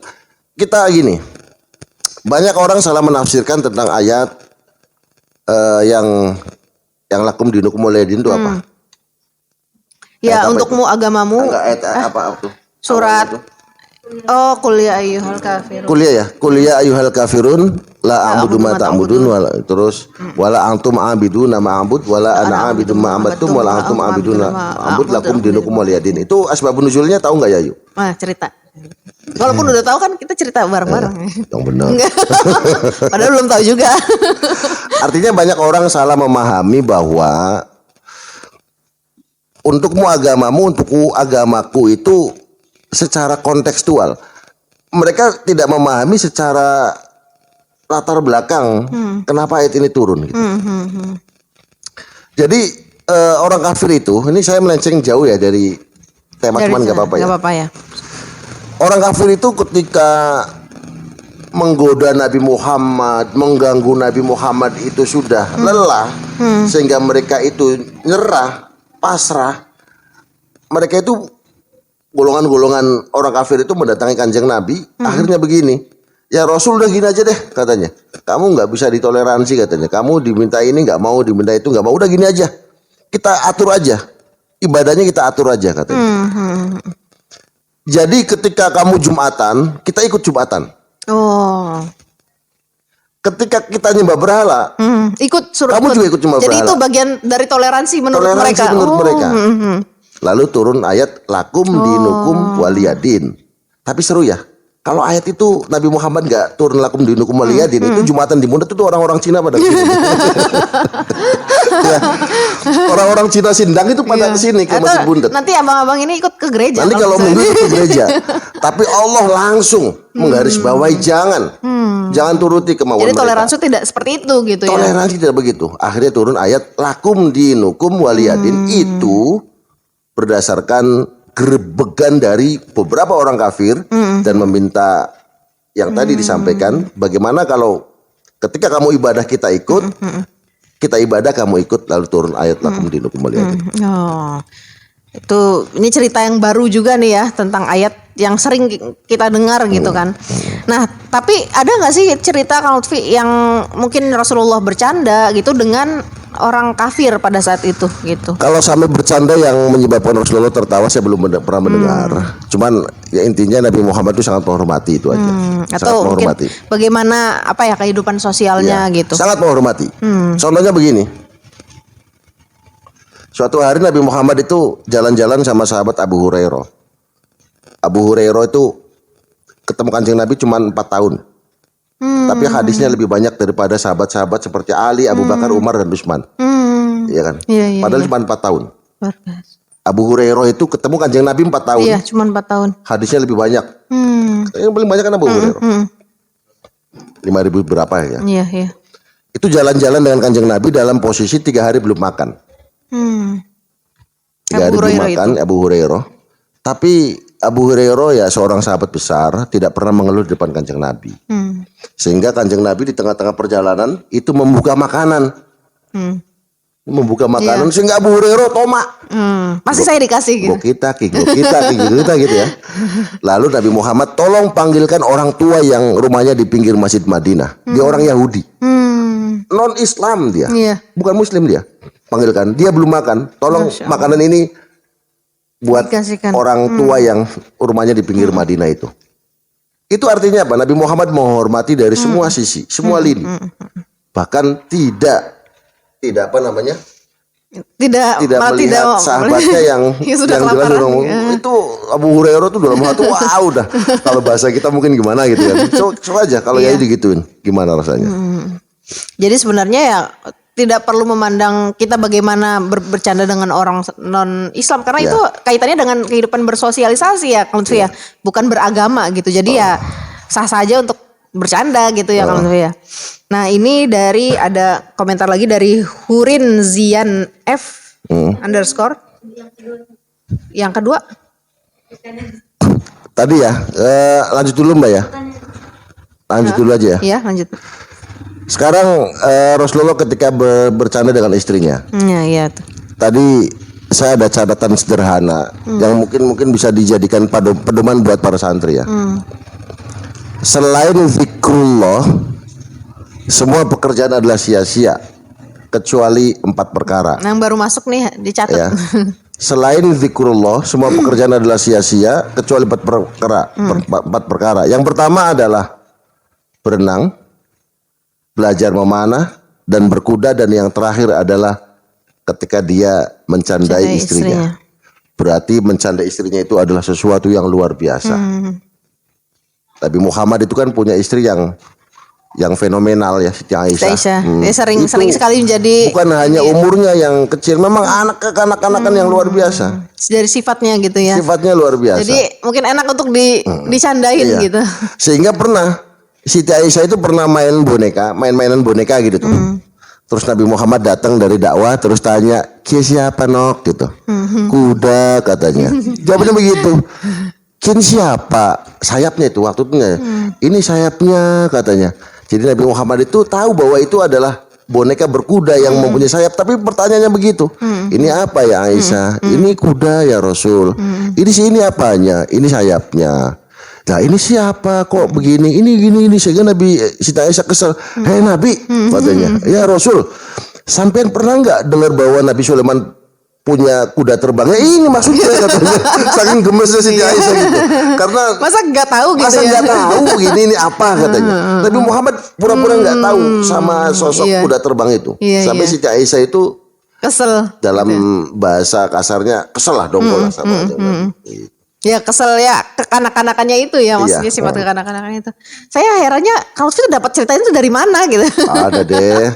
Kita gini, banyak orang salah menafsirkan tentang ayat yang lakum dinukum waliyadin itu apa? Ya, ayat untukmu agamamu. Enggak, ayat apa tuh? Surat Qul ya ayyuhal kafirun. Kuliah ayyuhal kafirun la a'budu ma ta'budun terus wala antum a'biduna ma a'bud wala ana a'budu ma a'badtum wala antum a'biduna a'bud lakum dinukum waliyadin. Itu asbabun nuzulnya tahu enggak Yayu? Cerita. Walaupun udah tahu kan kita cerita bareng-bareng. Yang benar. Padahal belum tahu juga. Artinya banyak orang salah memahami bahwa untukmu agamamu, untukku agamaku itu secara kontekstual. Mereka tidak memahami secara latar belakang kenapa ayat ini turun gitu. Jadi orang kafir itu, ini saya melenceng jauh ya dari tema, cuman nggak apa-apa ya. Nggak apa-apa ya. Orang kafir itu ketika menggoda Nabi Muhammad, mengganggu Nabi Muhammad itu sudah lelah, sehingga mereka itu nyerah, pasrah. Mereka itu golongan-golongan orang kafir itu mendatangi kanjeng Nabi. Akhirnya begini, ya Rasul udah gini aja deh katanya. Kamu nggak bisa ditoleransi katanya. Kamu diminta ini nggak mau, diminta itu nggak mau. Udah gini aja, kita atur aja. Ibadahnya kita atur aja katanya. Jadi ketika kamu Jumatan, kita ikut Jumatan. Oh. Ketika kita nyembah berhala, Ikut suruh. kamu juga ikut nyembah Jadi berhala. itu bagian dari toleransi menurut Toleransi mereka. menurut mereka. Lalu turun ayat lakum dinukum waliyadin. Tapi seru ya. Kalau ayat itu Nabi Muhammad nggak turun lakum dinukum waliyadin, itu Jumatan di Mundet itu orang-orang Cina pada kesini. Ya. Orang-orang Cina Sindang itu pada kesini ke Masjid Bundet. Nanti abang-abang ini ikut ke gereja. Nanti kalau minggu itu ke gereja. Tapi Allah langsung menggarisbawahi jangan turuti kemauan Jadi mereka. toleransi tidak seperti itu gitu ya. Toleransi tidak begitu. Akhirnya turun ayat lakum dinukum waliyadin. Itu berdasarkan gerebegan dari beberapa orang kafir dan meminta yang tadi disampaikan, bagaimana kalau ketika kamu ibadah kita ikut, kita ibadah kamu ikut, lalu turun ayat lakum dinukum waliyadin. Oh. Itu ini cerita yang baru juga nih ya tentang ayat yang sering kita dengar gitu kan. Nah, tapi ada nggak sih cerita Kang Lutfi yang mungkin Rasulullah bercanda gitu dengan orang kafir pada saat itu gitu? Kalau sampai bercanda yang menyebabkan Rasulullah tertawa saya belum pernah mendengar. Cuman ya intinya Nabi Muhammad itu sangat menghormati itu aja. Atau mungkin bagaimana apa ya kehidupan sosialnya gitu. Sangat menghormati. Contohnya begini. Suatu hari Nabi Muhammad itu jalan-jalan sama sahabat Abu Hurairah. Abu Hurairah itu ketemu kanjeng Nabi cuma 4 tahun. Tapi hadisnya lebih banyak daripada sahabat-sahabat seperti Ali, Abu Bakar, Umar, dan Utsman. Iya kan? Iya, Padahal cuma 4 tahun. Abu Hurairah itu ketemu kanjeng Nabi 4 tahun. Iya, cuma 4 tahun. Hadisnya lebih banyak. Yang paling banyak kan Abu Hurairah. 5.000 berapa ya? Iya, iya. Itu jalan-jalan dengan kanjeng Nabi dalam posisi 3 hari belum makan. 3 hari belum makan Abu Hurairah. Tapi Abu Hurairah ya seorang sahabat besar, tidak pernah mengeluh di depan kanjeng Nabi. Sehingga kanjeng Nabi di tengah-tengah perjalanan itu membuka makanan. Membuka makanan sehingga Abu Hurairah tomak. Pasti saya dikasih gitu. Kita gitu ya. Lalu Nabi Muhammad tolong panggilkan orang tua yang rumahnya di pinggir Masjid Madinah. Dia orang Yahudi. Non Islam dia. Bukan Muslim dia. Panggilkan. Dia belum makan. Tolong makanan ini buat dikasihkan. Orang tua yang rumahnya di pinggir Madinah itu. Itu artinya apa? Nabi Muhammad menghormati dari semua sisi, semua lini. Bahkan tidak apa namanya? Tidak melihat sahabatnya yang jelas itu Abu Hurairah tuh dalam hati wah udah. Kalau bahasa kita mungkin gimana gitu ya. Coba aja kalau ya digituin gimana rasanya. Jadi sebenarnya ya tidak perlu memandang kita bagaimana bercanda dengan orang non Islam karena itu kaitannya dengan kehidupan bersosialisasi ya Kang Lutfi ya, bukan beragama gitu. Jadi ya sah saja untuk bercanda gitu ya Kang Lutfi ya. Nah, ini ada komentar lagi dari Hurin Zian F underscore. Yang kedua tadi ya, lanjut dulu Mbak ya. Lanjut dulu aja ya. Iya, lanjut. Sekarang Rasulullah ketika bercanda dengan istrinya. Iya tuh. Tadi saya ada catatan sederhana yang mungkin bisa dijadikan pedoman buat para santri ya. Selain zikrullah, semua pekerjaan adalah sia-sia kecuali 4 perkara. Yang baru masuk nih dicatat. Ya. Selain zikrullah, semua pekerjaan adalah sia-sia kecuali 4 perkara. 4 perkara. Yang pertama adalah berenang, belajar memanah, dan berkuda, dan yang terakhir adalah ketika dia mencandai istrinya. Berarti mencandai istrinya itu adalah sesuatu yang luar biasa. Nabi Muhammad itu kan punya istri yang fenomenal ya, Siti Aisyah. Dia sering sekali menjadi bukan hanya umurnya yang kecil, memang kanak-kanakan yang luar biasa. Dari sifatnya gitu ya. Sifatnya luar biasa. Jadi mungkin enak untuk dicandain Iya. gitu. Sehingga pernah Siti Aisyah itu pernah main-mainan boneka gitu tuh. Terus Nabi Muhammad datang dari dakwah terus tanya, "Kia siapa nok?" gitu. "Kuda," katanya. Jawabnya begitu. "Kin siapa?" Sayapnya itu waktu itu "Ini sayapnya," katanya. Jadi Nabi Muhammad itu tahu bahwa itu adalah boneka berkuda yang mempunyai sayap, tapi pertanyaannya begitu. "Ini apa ya Aisyah?" "Ini kuda ya Rasul." "Ini sini apanya?" "Ini sayapnya." "Nah ini siapa kok begini? Ini gini." Sehingga Nabi Siti Aisyah kesel. "Hei Nabi," katanya, "ya Rasul, sampean pernah nggak dengar bahwa Nabi Sulaiman punya kuda terbang?" "Ya ini maksudnya," katanya. Saking gemesnya Siti Aisyah gitu. Karena Masa nggak tahu gitu masa ya? nggak tahu ini apa katanya. Nabi Muhammad pura-pura nggak tahu sama sosok kuda terbang itu. Sampai Siti Aisyah itu Kesel. dalam bahasa kasarnya kesel lah, dongkol lah sama aja. Ya kesel ya, kekanak-kanakannya itu ya, maksudnya sifat kekanak-kanakannya itu. Saya herannya kalau itu dapat cerita itu dari mana gitu. Ada deh.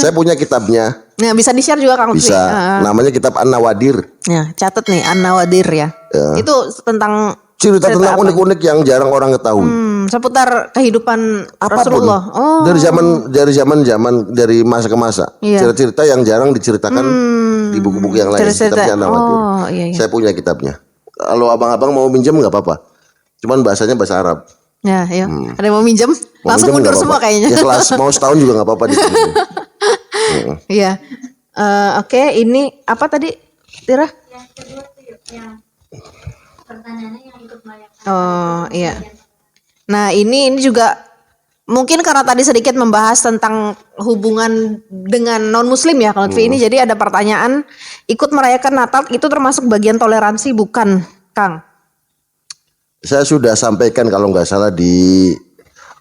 Saya punya kitabnya. Nah, bisa di-share juga Kang Lutfi. Bisa. Namanya kitab An-Nawadir. Ya, catat nih An-Nawadir ya. Itu tentang cerita tentang unik-unik yang jarang orang ketahui. Seputar kehidupan Apapun. Rasulullah. Oh. Dari masa ke masa. Cerita-cerita yang jarang diceritakan di buku-buku yang lain. Kitabnya An-Nawadir. Iya. Saya punya kitabnya. Kalau abang-abang mau minjem nggak apa-apa. Cuman bahasanya bahasa Arab. Ya, iya. Ada yang mau minjem? Langsung mundur semua kayaknya. Ya kelas mau setahun juga nggak apa-apa di sini. Iya. Oke, ini apa tadi, Tira? Yang kedua tuh yang pertanyaannya yang ikut merayakan. Oh, iya. Nah, ini juga mungkin karena tadi sedikit membahas tentang hubungan dengan non muslim ya kalau ini, jadi ada pertanyaan, ikut merayakan Natal itu termasuk bagian toleransi bukan, Kang? Saya sudah sampaikan kalau nggak salah di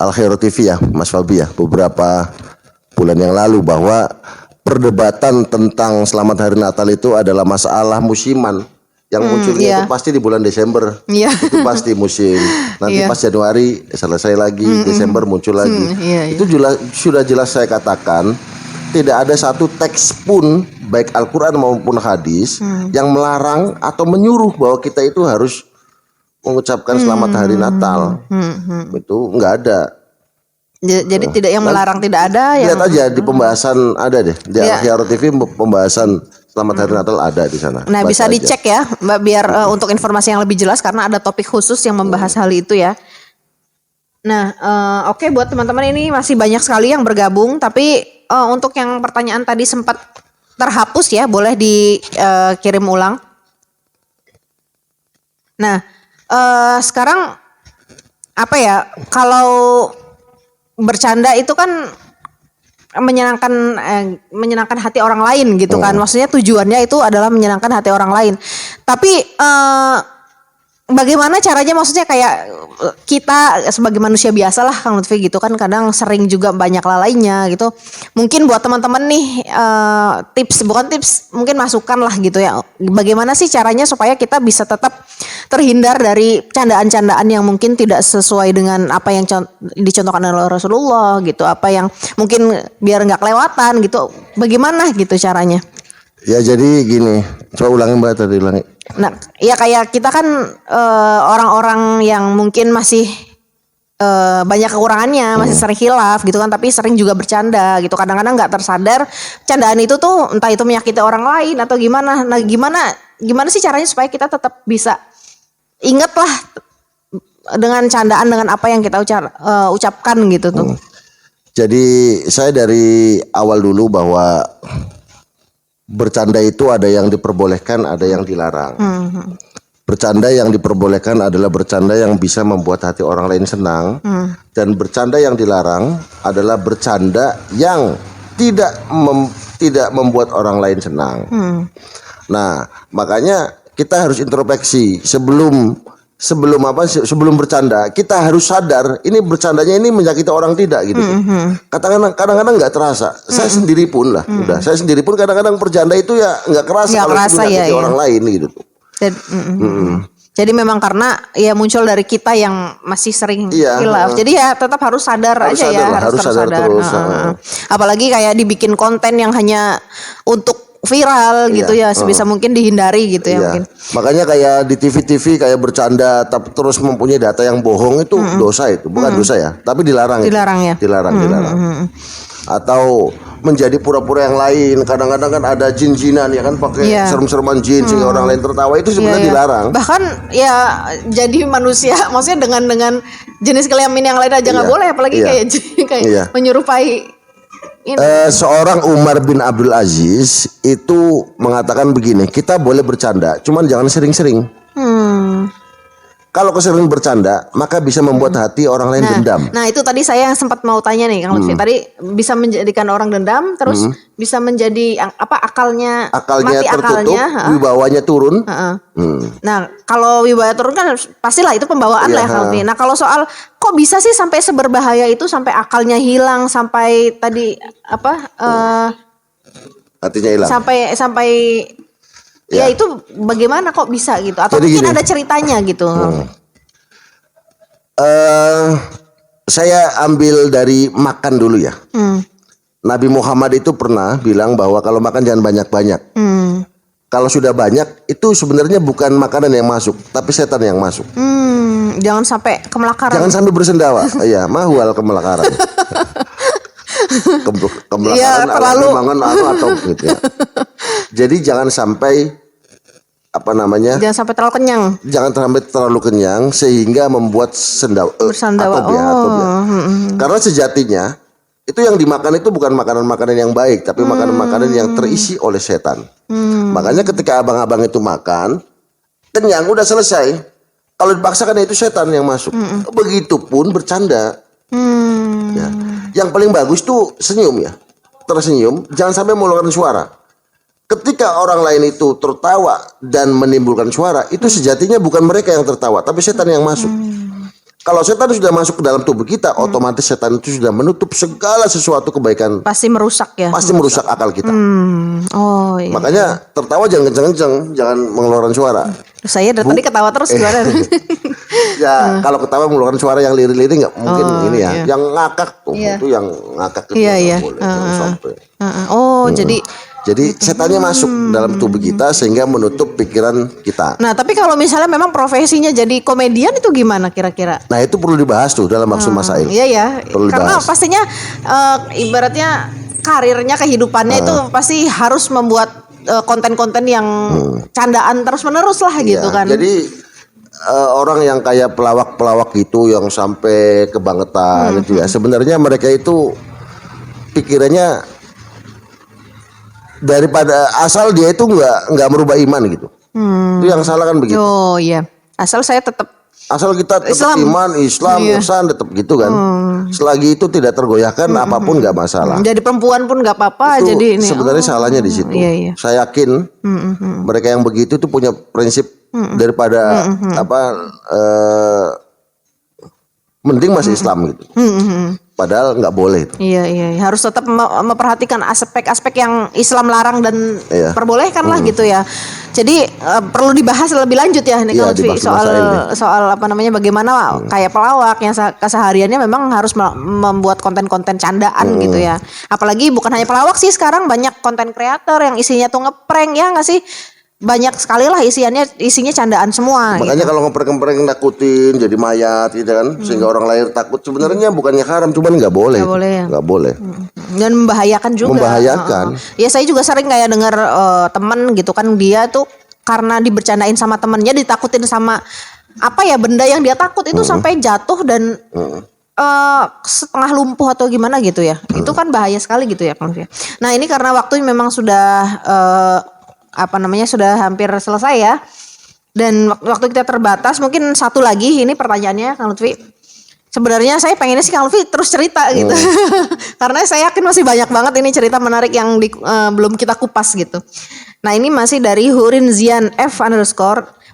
Al Khairul TV ya, Mas Fabi ya, beberapa bulan yang lalu bahwa perdebatan tentang Selamat Hari Natal itu adalah masalah musiman. Yang munculnya itu pasti di bulan Desember. Itu pasti musim. Nanti pas Januari selesai lagi, Desember muncul lagi. Itu sudah jelas saya katakan, tidak ada satu teks pun baik Al-Qur'an maupun hadis yang melarang atau menyuruh bahwa kita itu harus mengucapkan Selamat Hari Natal. Itu enggak ada. Jadi tidak yang melarang, tidak ada yang. Lihat aja di pembahasan ada deh di Al-Khairul TV, pembahasan Selamat Hari Natal ada di sana. Nah, bisa dicek ya, Mbak, biar untuk informasi yang lebih jelas karena ada topik khusus yang membahas hal itu ya. Nah, oke, buat teman-teman ini masih banyak sekali yang bergabung, tapi untuk yang pertanyaan tadi sempat terhapus ya, boleh dikirim ulang. Nah, sekarang apa ya? Kalau bercanda itu kan menyenangkan hati orang lain gitu kan. Maksudnya tujuannya itu adalah menyenangkan hati orang lain. Tapi bagaimana caranya, maksudnya kayak kita sebagai manusia biasa lah Kang Lutfi gitu kan, kadang sering juga banyak lalainya gitu. Mungkin buat teman-teman nih mungkin masukan lah gitu ya. Bagaimana sih caranya supaya kita bisa tetap terhindar dari candaan-candaan yang mungkin tidak sesuai dengan apa yang dicontohkan oleh Rasulullah gitu, apa yang mungkin biar nggak kelewatan gitu. Bagaimana gitu caranya? Ya jadi gini, coba ulangi Mbak tadi ulangi. Nah, ya kayak kita kan orang-orang yang mungkin masih banyak kekurangannya, masih sering khilaf gitu kan, tapi sering juga bercanda gitu. Kadang-kadang nggak tersadar candaan itu tuh entah itu menyakiti orang lain atau gimana. Nah, gimana sih caranya supaya kita tetap bisa inget lah dengan candaan, dengan apa yang kita ucapkan gitu tuh. Jadi saya dari awal dulu bahwa bercanda itu ada yang diperbolehkan, ada yang dilarang. Bercanda yang diperbolehkan adalah bercanda yang bisa membuat hati orang lain senang, dan bercanda yang dilarang adalah bercanda yang tidak membuat orang lain senang. Nah, makanya kita harus introspeksi sebelum bercanda. Kita harus sadar ini bercandanya ini menyakiti orang tidak gitu. Kadang-kadang nggak terasa. Saya sendiri pun lah, saya sendiri pun kadang-kadang bercanda itu ya nggak kerasa kalau itu menyakiti orang lain gitu. Jadi memang karena ya muncul dari kita yang masih sering khilaf. Jadi ya tetap harus sadar harus aja sadar, ya, harus sadar terus. Apalagi kayak dibikin konten yang hanya untuk viral gitu ya, sebisa mungkin dihindari gitu ya mungkin. Makanya kayak di TV-TV kayak bercanda tapi terus mempunyai data yang bohong itu dosa, itu bukan dosa ya, tapi dilarang. Dilarang. Atau menjadi pura-pura yang lain. Kadang-kadang kan ada jin-jinan ya kan, pakai serem-sereman jin sehingga orang lain tertawa, itu sebenarnya dilarang. Bahkan ya jadi manusia maksudnya dengan jenis kelamin yang lain aja nggak boleh, apalagi kayak menyerupai ini. Seorang Umar bin Abdul Aziz itu mengatakan begini, kita boleh bercanda, cuman jangan sering-sering. Kalau keseringan bercanda, maka bisa membuat hati orang lain dendam. Nah, itu tadi saya sempat mau tanya nih, Kang Lutfi. Tadi bisa menjadikan orang dendam, terus bisa menjadi akalnya mati tertutup, wibawanya turun. Nah, kalau wibawa turun kan pastilah itu pembawaan lah, Kang Lutfi. Nah, kalau soal kok bisa sih sampai seberbahaya itu, sampai akalnya hilang, sampai tadi hatinya hilang. Sampai ya itu bagaimana kok bisa gitu? Atau jadi mungkin ada ceritanya gitu. Saya ambil dari makan dulu ya. Nabi Muhammad itu pernah bilang bahwa kalau makan jangan banyak-banyak. Kalau sudah banyak itu sebenarnya bukan makanan yang masuk, tapi setan yang masuk. Jangan sampai kemelakaran. Jangan sampai bersendawa. Iya, mahwal kemelakaran. Kemelakaran terlalu mangan atau gitu ya. Jadi jangan sampai jangan sampai terlalu kenyang. Jangan sampai terlalu kenyang sehingga membuat bersandawa. Karena sejatinya itu yang dimakan itu bukan makanan-makanan yang baik, tapi makanan-makanan yang terisi oleh setan. Makanya ketika abang-abang itu makan kenyang udah selesai, kalau dipaksakan itu setan yang masuk. Begitupun bercanda. Ya. Yang paling bagus tuh senyum ya, tersenyum, jangan sampai mengeluarkan suara. Ketika orang lain itu tertawa dan menimbulkan suara, itu sejatinya bukan mereka yang tertawa, tapi setan yang masuk. Kalau setan sudah masuk ke dalam tubuh kita, otomatis setan itu sudah menutup segala sesuatu kebaikan. Pasti merusak ya. Pasti merusak akal kita. Iya. Makanya tertawa jangan kenceng-kenceng, jangan mengeluarkan suara. Saya dari tadi ketawa terus gimana? Ya, kalau ketawa mengeluarkan suara yang lirih-lirih nggak mungkin ini ya. Yang ngakak tuh, itu yang ngakak itu nggak boleh. Jangan sampai. Jadi setannya masuk dalam tubuh kita sehingga menutup pikiran kita. Nah, tapi kalau misalnya memang profesinya jadi komedian itu gimana kira-kira? Nah, itu perlu dibahas tuh dalam maksud masail. Iya ya. Karena pastinya ibaratnya karirnya, kehidupannya itu pasti harus membuat konten-konten yang candaan terus-menerus lah gitu kan. Jadi orang yang kayak pelawak-pelawak gitu yang sampai kebangetan gitu ya. Sebenarnya mereka itu pikirannya daripada asal dia itu nggak merubah iman gitu. Itu yang salah kan begitu. Oh iya. Asal kita tetap iman, Islam, ihsan tetap gitu kan. Selagi itu tidak tergoyahkan apapun nggak masalah. Jadi perempuan pun nggak apa-apa. Itu jadi ini sebenarnya salahnya di situ. Iya. Saya yakin mereka yang begitu itu punya prinsip daripada mending masih Islam gitu. Padahal nggak boleh itu. Iya. Harus tetap memperhatikan aspek-aspek yang Islam larang dan perbolehkan lah gitu ya. Jadi perlu dibahas lebih lanjut ya nih kalau soal bagaimana kayak pelawak yang kesehariannya memang harus membuat konten-konten candaan gitu ya. Apalagi bukan hanya pelawak sih, sekarang banyak konten kreator yang isinya tuh ngeprank ya nggak sih? banyak sekali lah isinya candaan semua. Makanya gitu. kalau ngeprank-ngeprank nakutin jadi mayat gitu kan, sehingga orang lahir takut, sebenarnya bukannya haram, cuman nggak boleh. Nggak boleh ya. Nggak boleh. Dan membahayakan juga. Membahayakan. Ya saya juga sering kayak dengar temen gitu kan, dia tuh karena dibercandain sama temennya, ditakutin sama apa ya, benda yang dia takut itu sampai jatuh dan setengah lumpuh atau gimana gitu ya. Itu kan bahaya sekali gitu ya. Nah ini karena waktu memang sudah sudah hampir selesai ya. Dan waktu kita terbatas, mungkin satu lagi ini pertanyaannya Kang Lutfi. Sebenarnya saya pengennya sih Kang Lutfi terus cerita gitu. Karena saya yakin masih banyak banget ini cerita menarik yang belum kita kupas gitu. Nah ini masih dari Hurin Zian F _.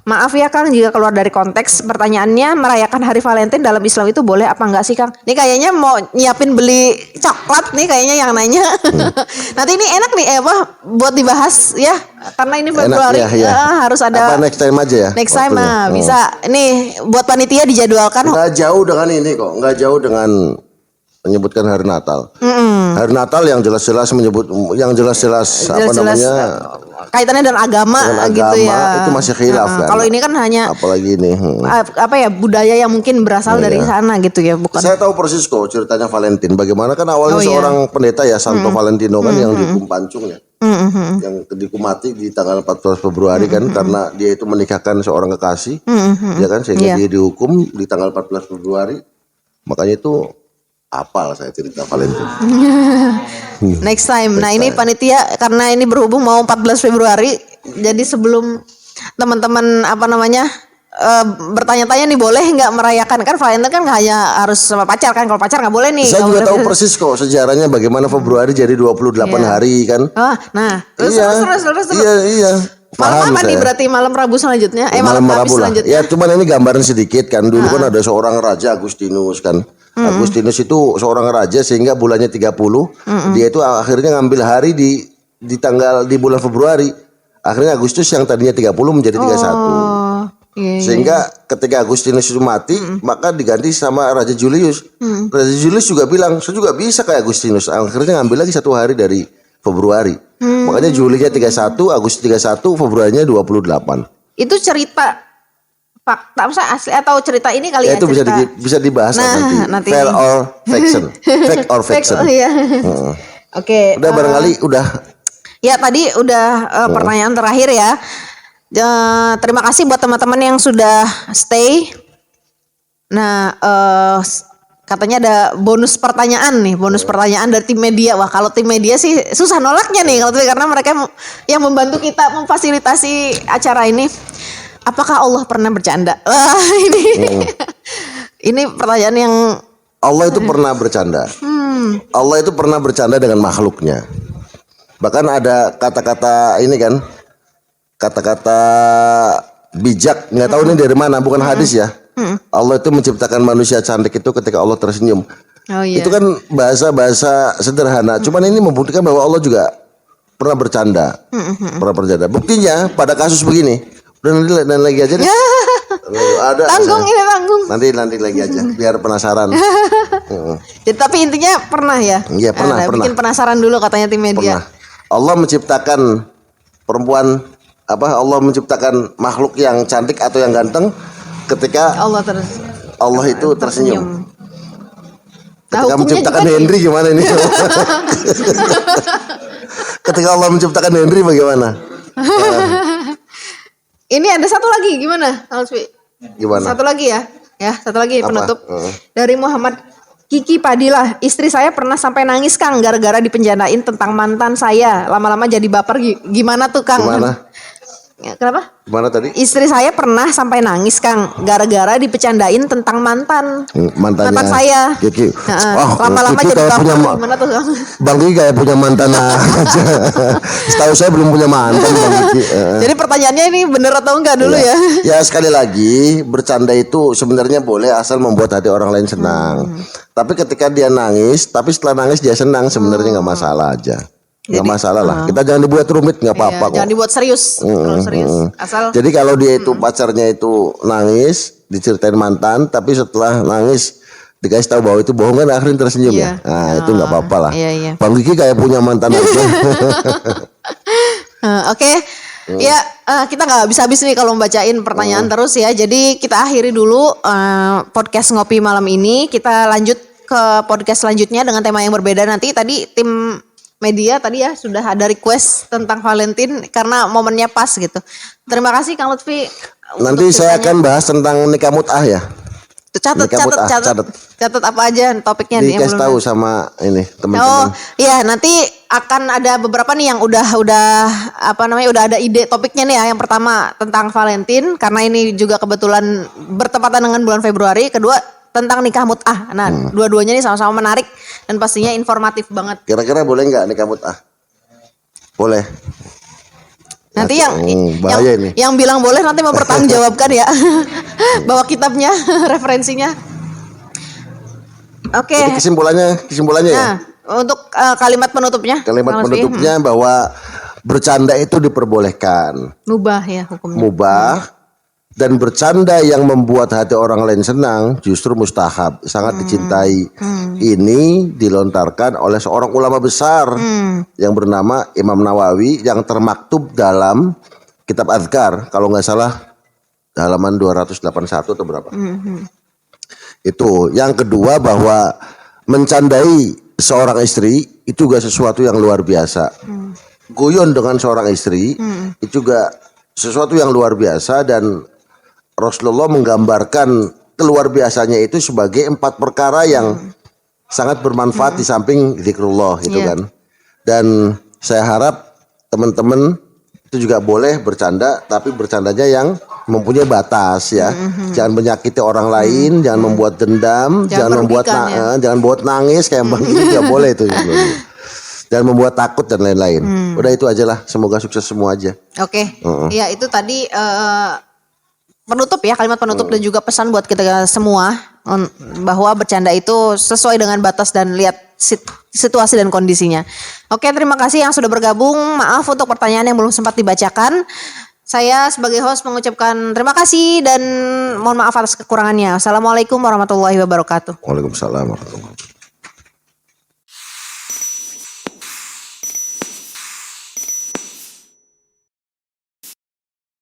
Maaf ya Kang jika keluar dari konteks, pertanyaannya merayakan hari Valentine dalam Islam itu boleh apa enggak sih Kang? Ini kayaknya mau nyiapin beli coklat nih kayaknya yang nanya. Nanti ini enak nih buat dibahas ya, karena ini Februari harus ada. Apa next time aja ya? Next time bisa. Nih buat panitia dijadwalkan. Nggak jauh dengan ini kok, nggak jauh dengan menyebutkan hari Natal. Hari Natal yang jelas-jelas menyebut, yang jelas-jelas apa namanya, kaitannya dengan agama gitu ya. Itu masih khilaf kan. Kalau ini kan hanya apalagi ini budaya yang mungkin berasal dari sana gitu ya, bukan. Saya tahu persis kok ceritanya Valentine. Bagaimana kan awalnya seorang pendeta ya, Santo Valentino kan, yang dihukum pancung ya. Yang dihukum mati di tanggal 14 Februari kan, karena dia itu menikahkan seorang kekasih. Ya kan, sehingga dia dihukum di tanggal 14 Februari. Makanya itu apal saya cerita Valentine. Next time. Nah ini panitia karena ini berhubung mau 14 Februari, jadi sebelum teman-teman bertanya-tanya nih, boleh nggak merayakan, kan Valentine kan nggak hanya harus sama pacar kan, kalau pacar nggak boleh nih. Saya juga tahu persis kok sejarahnya bagaimana Februari jadi 28 hari kan. Terus. Iya. Malam apa nih berarti malam Rabu selanjutnya? Malam Rabu lah. selanjutnya. Ya cuman ini gambaran sedikit kan. Dulu kan ada seorang raja Agustinus kan. Agustinus itu seorang raja sehingga bulannya 30. Dia itu akhirnya ngambil hari di bulan Februari. Akhirnya Agustus yang tadinya 30 menjadi 31. Sehingga ketika Agustinus itu mati, maka diganti sama Raja Julius. Raja Julius juga bilang, saya juga bisa kayak Agustinus. Akhirnya ngambil lagi satu hari dari Februari. Makanya Julinya 31, Agustus 31, Februarinya 28. Itu cerita fakta asli atau cerita ini kali ya? Itu bisa dibahas nanti. Fact or fiction. Fact or fiction. Oke. Udah barangkali udah. Ya tadi udah pertanyaan terakhir ya. Terima kasih buat teman-teman yang sudah stay. Nah, katanya ada bonus pertanyaan dari tim media. Wah, kalau tim media sih susah nolaknya nih karena mereka yang membantu kita memfasilitasi acara ini. Apakah Allah pernah bercanda? Wah, ini pertanyaan yang Allah itu pernah bercanda. Allah itu pernah bercanda dengan makhluknya. Bahkan ada kata-kata ini kan, kata-kata bijak, nggak tahu ini dari mana, bukan hadis ya. Allah itu menciptakan manusia cantik itu ketika Allah tersenyum. Itu kan bahasa-bahasa sederhana. Cuman ini membuktikan bahwa Allah juga pernah bercanda. Pernah bercanda. Buktinya pada kasus begini. Udah nanti lagi aja deh. Ada tanggung. Nanti lagi aja biar penasaran. Jadi, tapi intinya pernah ya? Iya pernah. Bikin penasaran dulu katanya tim media. Pernah. Allah menciptakan perempuan, Allah menciptakan makhluk yang cantik atau yang ganteng ketika Allah itu tersenyum. Ketika menciptakan Henry gimana ini? Ketika Allah menciptakan Henry bagaimana? Ini ada satu lagi gimana? Gimana? Satu lagi ya. Ya, satu lagi penutup. Dari Muhammad Kiki Padilah, istri saya pernah sampai nangis Kang gara-gara dipenjanain tentang mantan saya. Lama-lama jadi baper. Gimana tuh Kang? Gimana? Kenapa? Gimana tadi? Istri saya pernah sampai nangis Kang gara-gara dipecandain tentang mantan saya. Kiki. Lama-lama jadi baper. Gimana tuh Kang? Bang Kiki kayak punya mantan aja. Setahu saya belum punya mantan Bang Kiki. Jadi pertanyaannya ini bener atau enggak dulu ya? Ya sekali lagi, bercanda itu sebenarnya boleh asal membuat hati orang lain senang. Tapi ketika dia nangis, tapi setelah nangis dia senang, sebenarnya nggak masalah aja. Nggak masalah lah. Kita jangan dibuat rumit, nggak apa-apa kok. Jangan dibuat serius. Serius. Asal. Jadi kalau dia itu pacarnya itu nangis, diceritain mantan, tapi setelah nangis dikasih tahu bahwa itu bohong kan, akhirnya tersenyum ya. Nah itu nggak apa-apa lah. Bang Kiki kayak punya mantan aja. Oke. Ya, kita nggak bisa habis nih kalau membacain pertanyaan terus ya. Jadi kita akhiri dulu podcast ngopi malam ini. Kita lanjut ke podcast selanjutnya dengan tema yang berbeda nanti. Tadi tim media tadi ya sudah ada request tentang Valentine karena momennya pas gitu. Terima kasih Kang Lutfi. Nanti saya akan bahas tentang nikah mut'ah ya. Catat apa aja topiknya nih. Dikasih tahu sama ini teman-teman. Oh iya, nanti akan ada beberapa nih yang udah ada ide topiknya nih ya. Yang pertama tentang Valentine karena ini juga kebetulan bertepatan dengan bulan Februari. Kedua tentang nikah mut'ah. Nah, dua-duanya ini sama-sama menarik dan pastinya informatif banget. Kira-kira boleh nggak nikah mut'ah? Boleh. Nanti yang bilang boleh nanti mempertanggungjawabkan ya. Bawa kitabnya, referensinya. Oke. Jadi kesimpulannya ya. Nah, untuk kalimat penutupnya. Kalimat penutupnya bahwa bercanda itu diperbolehkan. Mubah ya hukumnya. Mubah. Dan bercanda yang membuat hati orang lain senang justru mustahab, sangat dicintai. Ini dilontarkan oleh seorang ulama besar yang bernama Imam Nawawi yang termaktub dalam kitab Azkar, kalau nggak salah halaman 281 atau berapa. Itu. Yang kedua bahwa mencandai seorang istri itu juga sesuatu yang luar biasa. Guyon dengan seorang istri itu juga sesuatu yang luar biasa dan Rasulullah menggambarkan keluar biasanya itu sebagai 4 perkara yang sangat bermanfaat di samping zikrullah gitu kan. Dan saya harap teman-teman itu juga boleh bercanda tapi bercandanya yang mempunyai batas ya. Jangan menyakiti orang lain, jangan membuat dendam, jangan membuat nangis kayak Bang ini enggak boleh itu. Dan membuat takut dan lain-lain. Udah itu aja lah, semoga sukses semua aja. Oke. Ya itu tadi penutup ya, kalimat penutup dan juga pesan buat kita semua bahwa bercanda itu sesuai dengan batas dan lihat situasi dan kondisinya. Oke, terima kasih yang sudah bergabung. Maaf untuk pertanyaan yang belum sempat dibacakan. Saya sebagai host mengucapkan terima kasih dan mohon maaf atas kekurangannya. Assalamualaikum warahmatullahi wabarakatuh. Waalaikumsalam warahmatullahi wabarakatuh.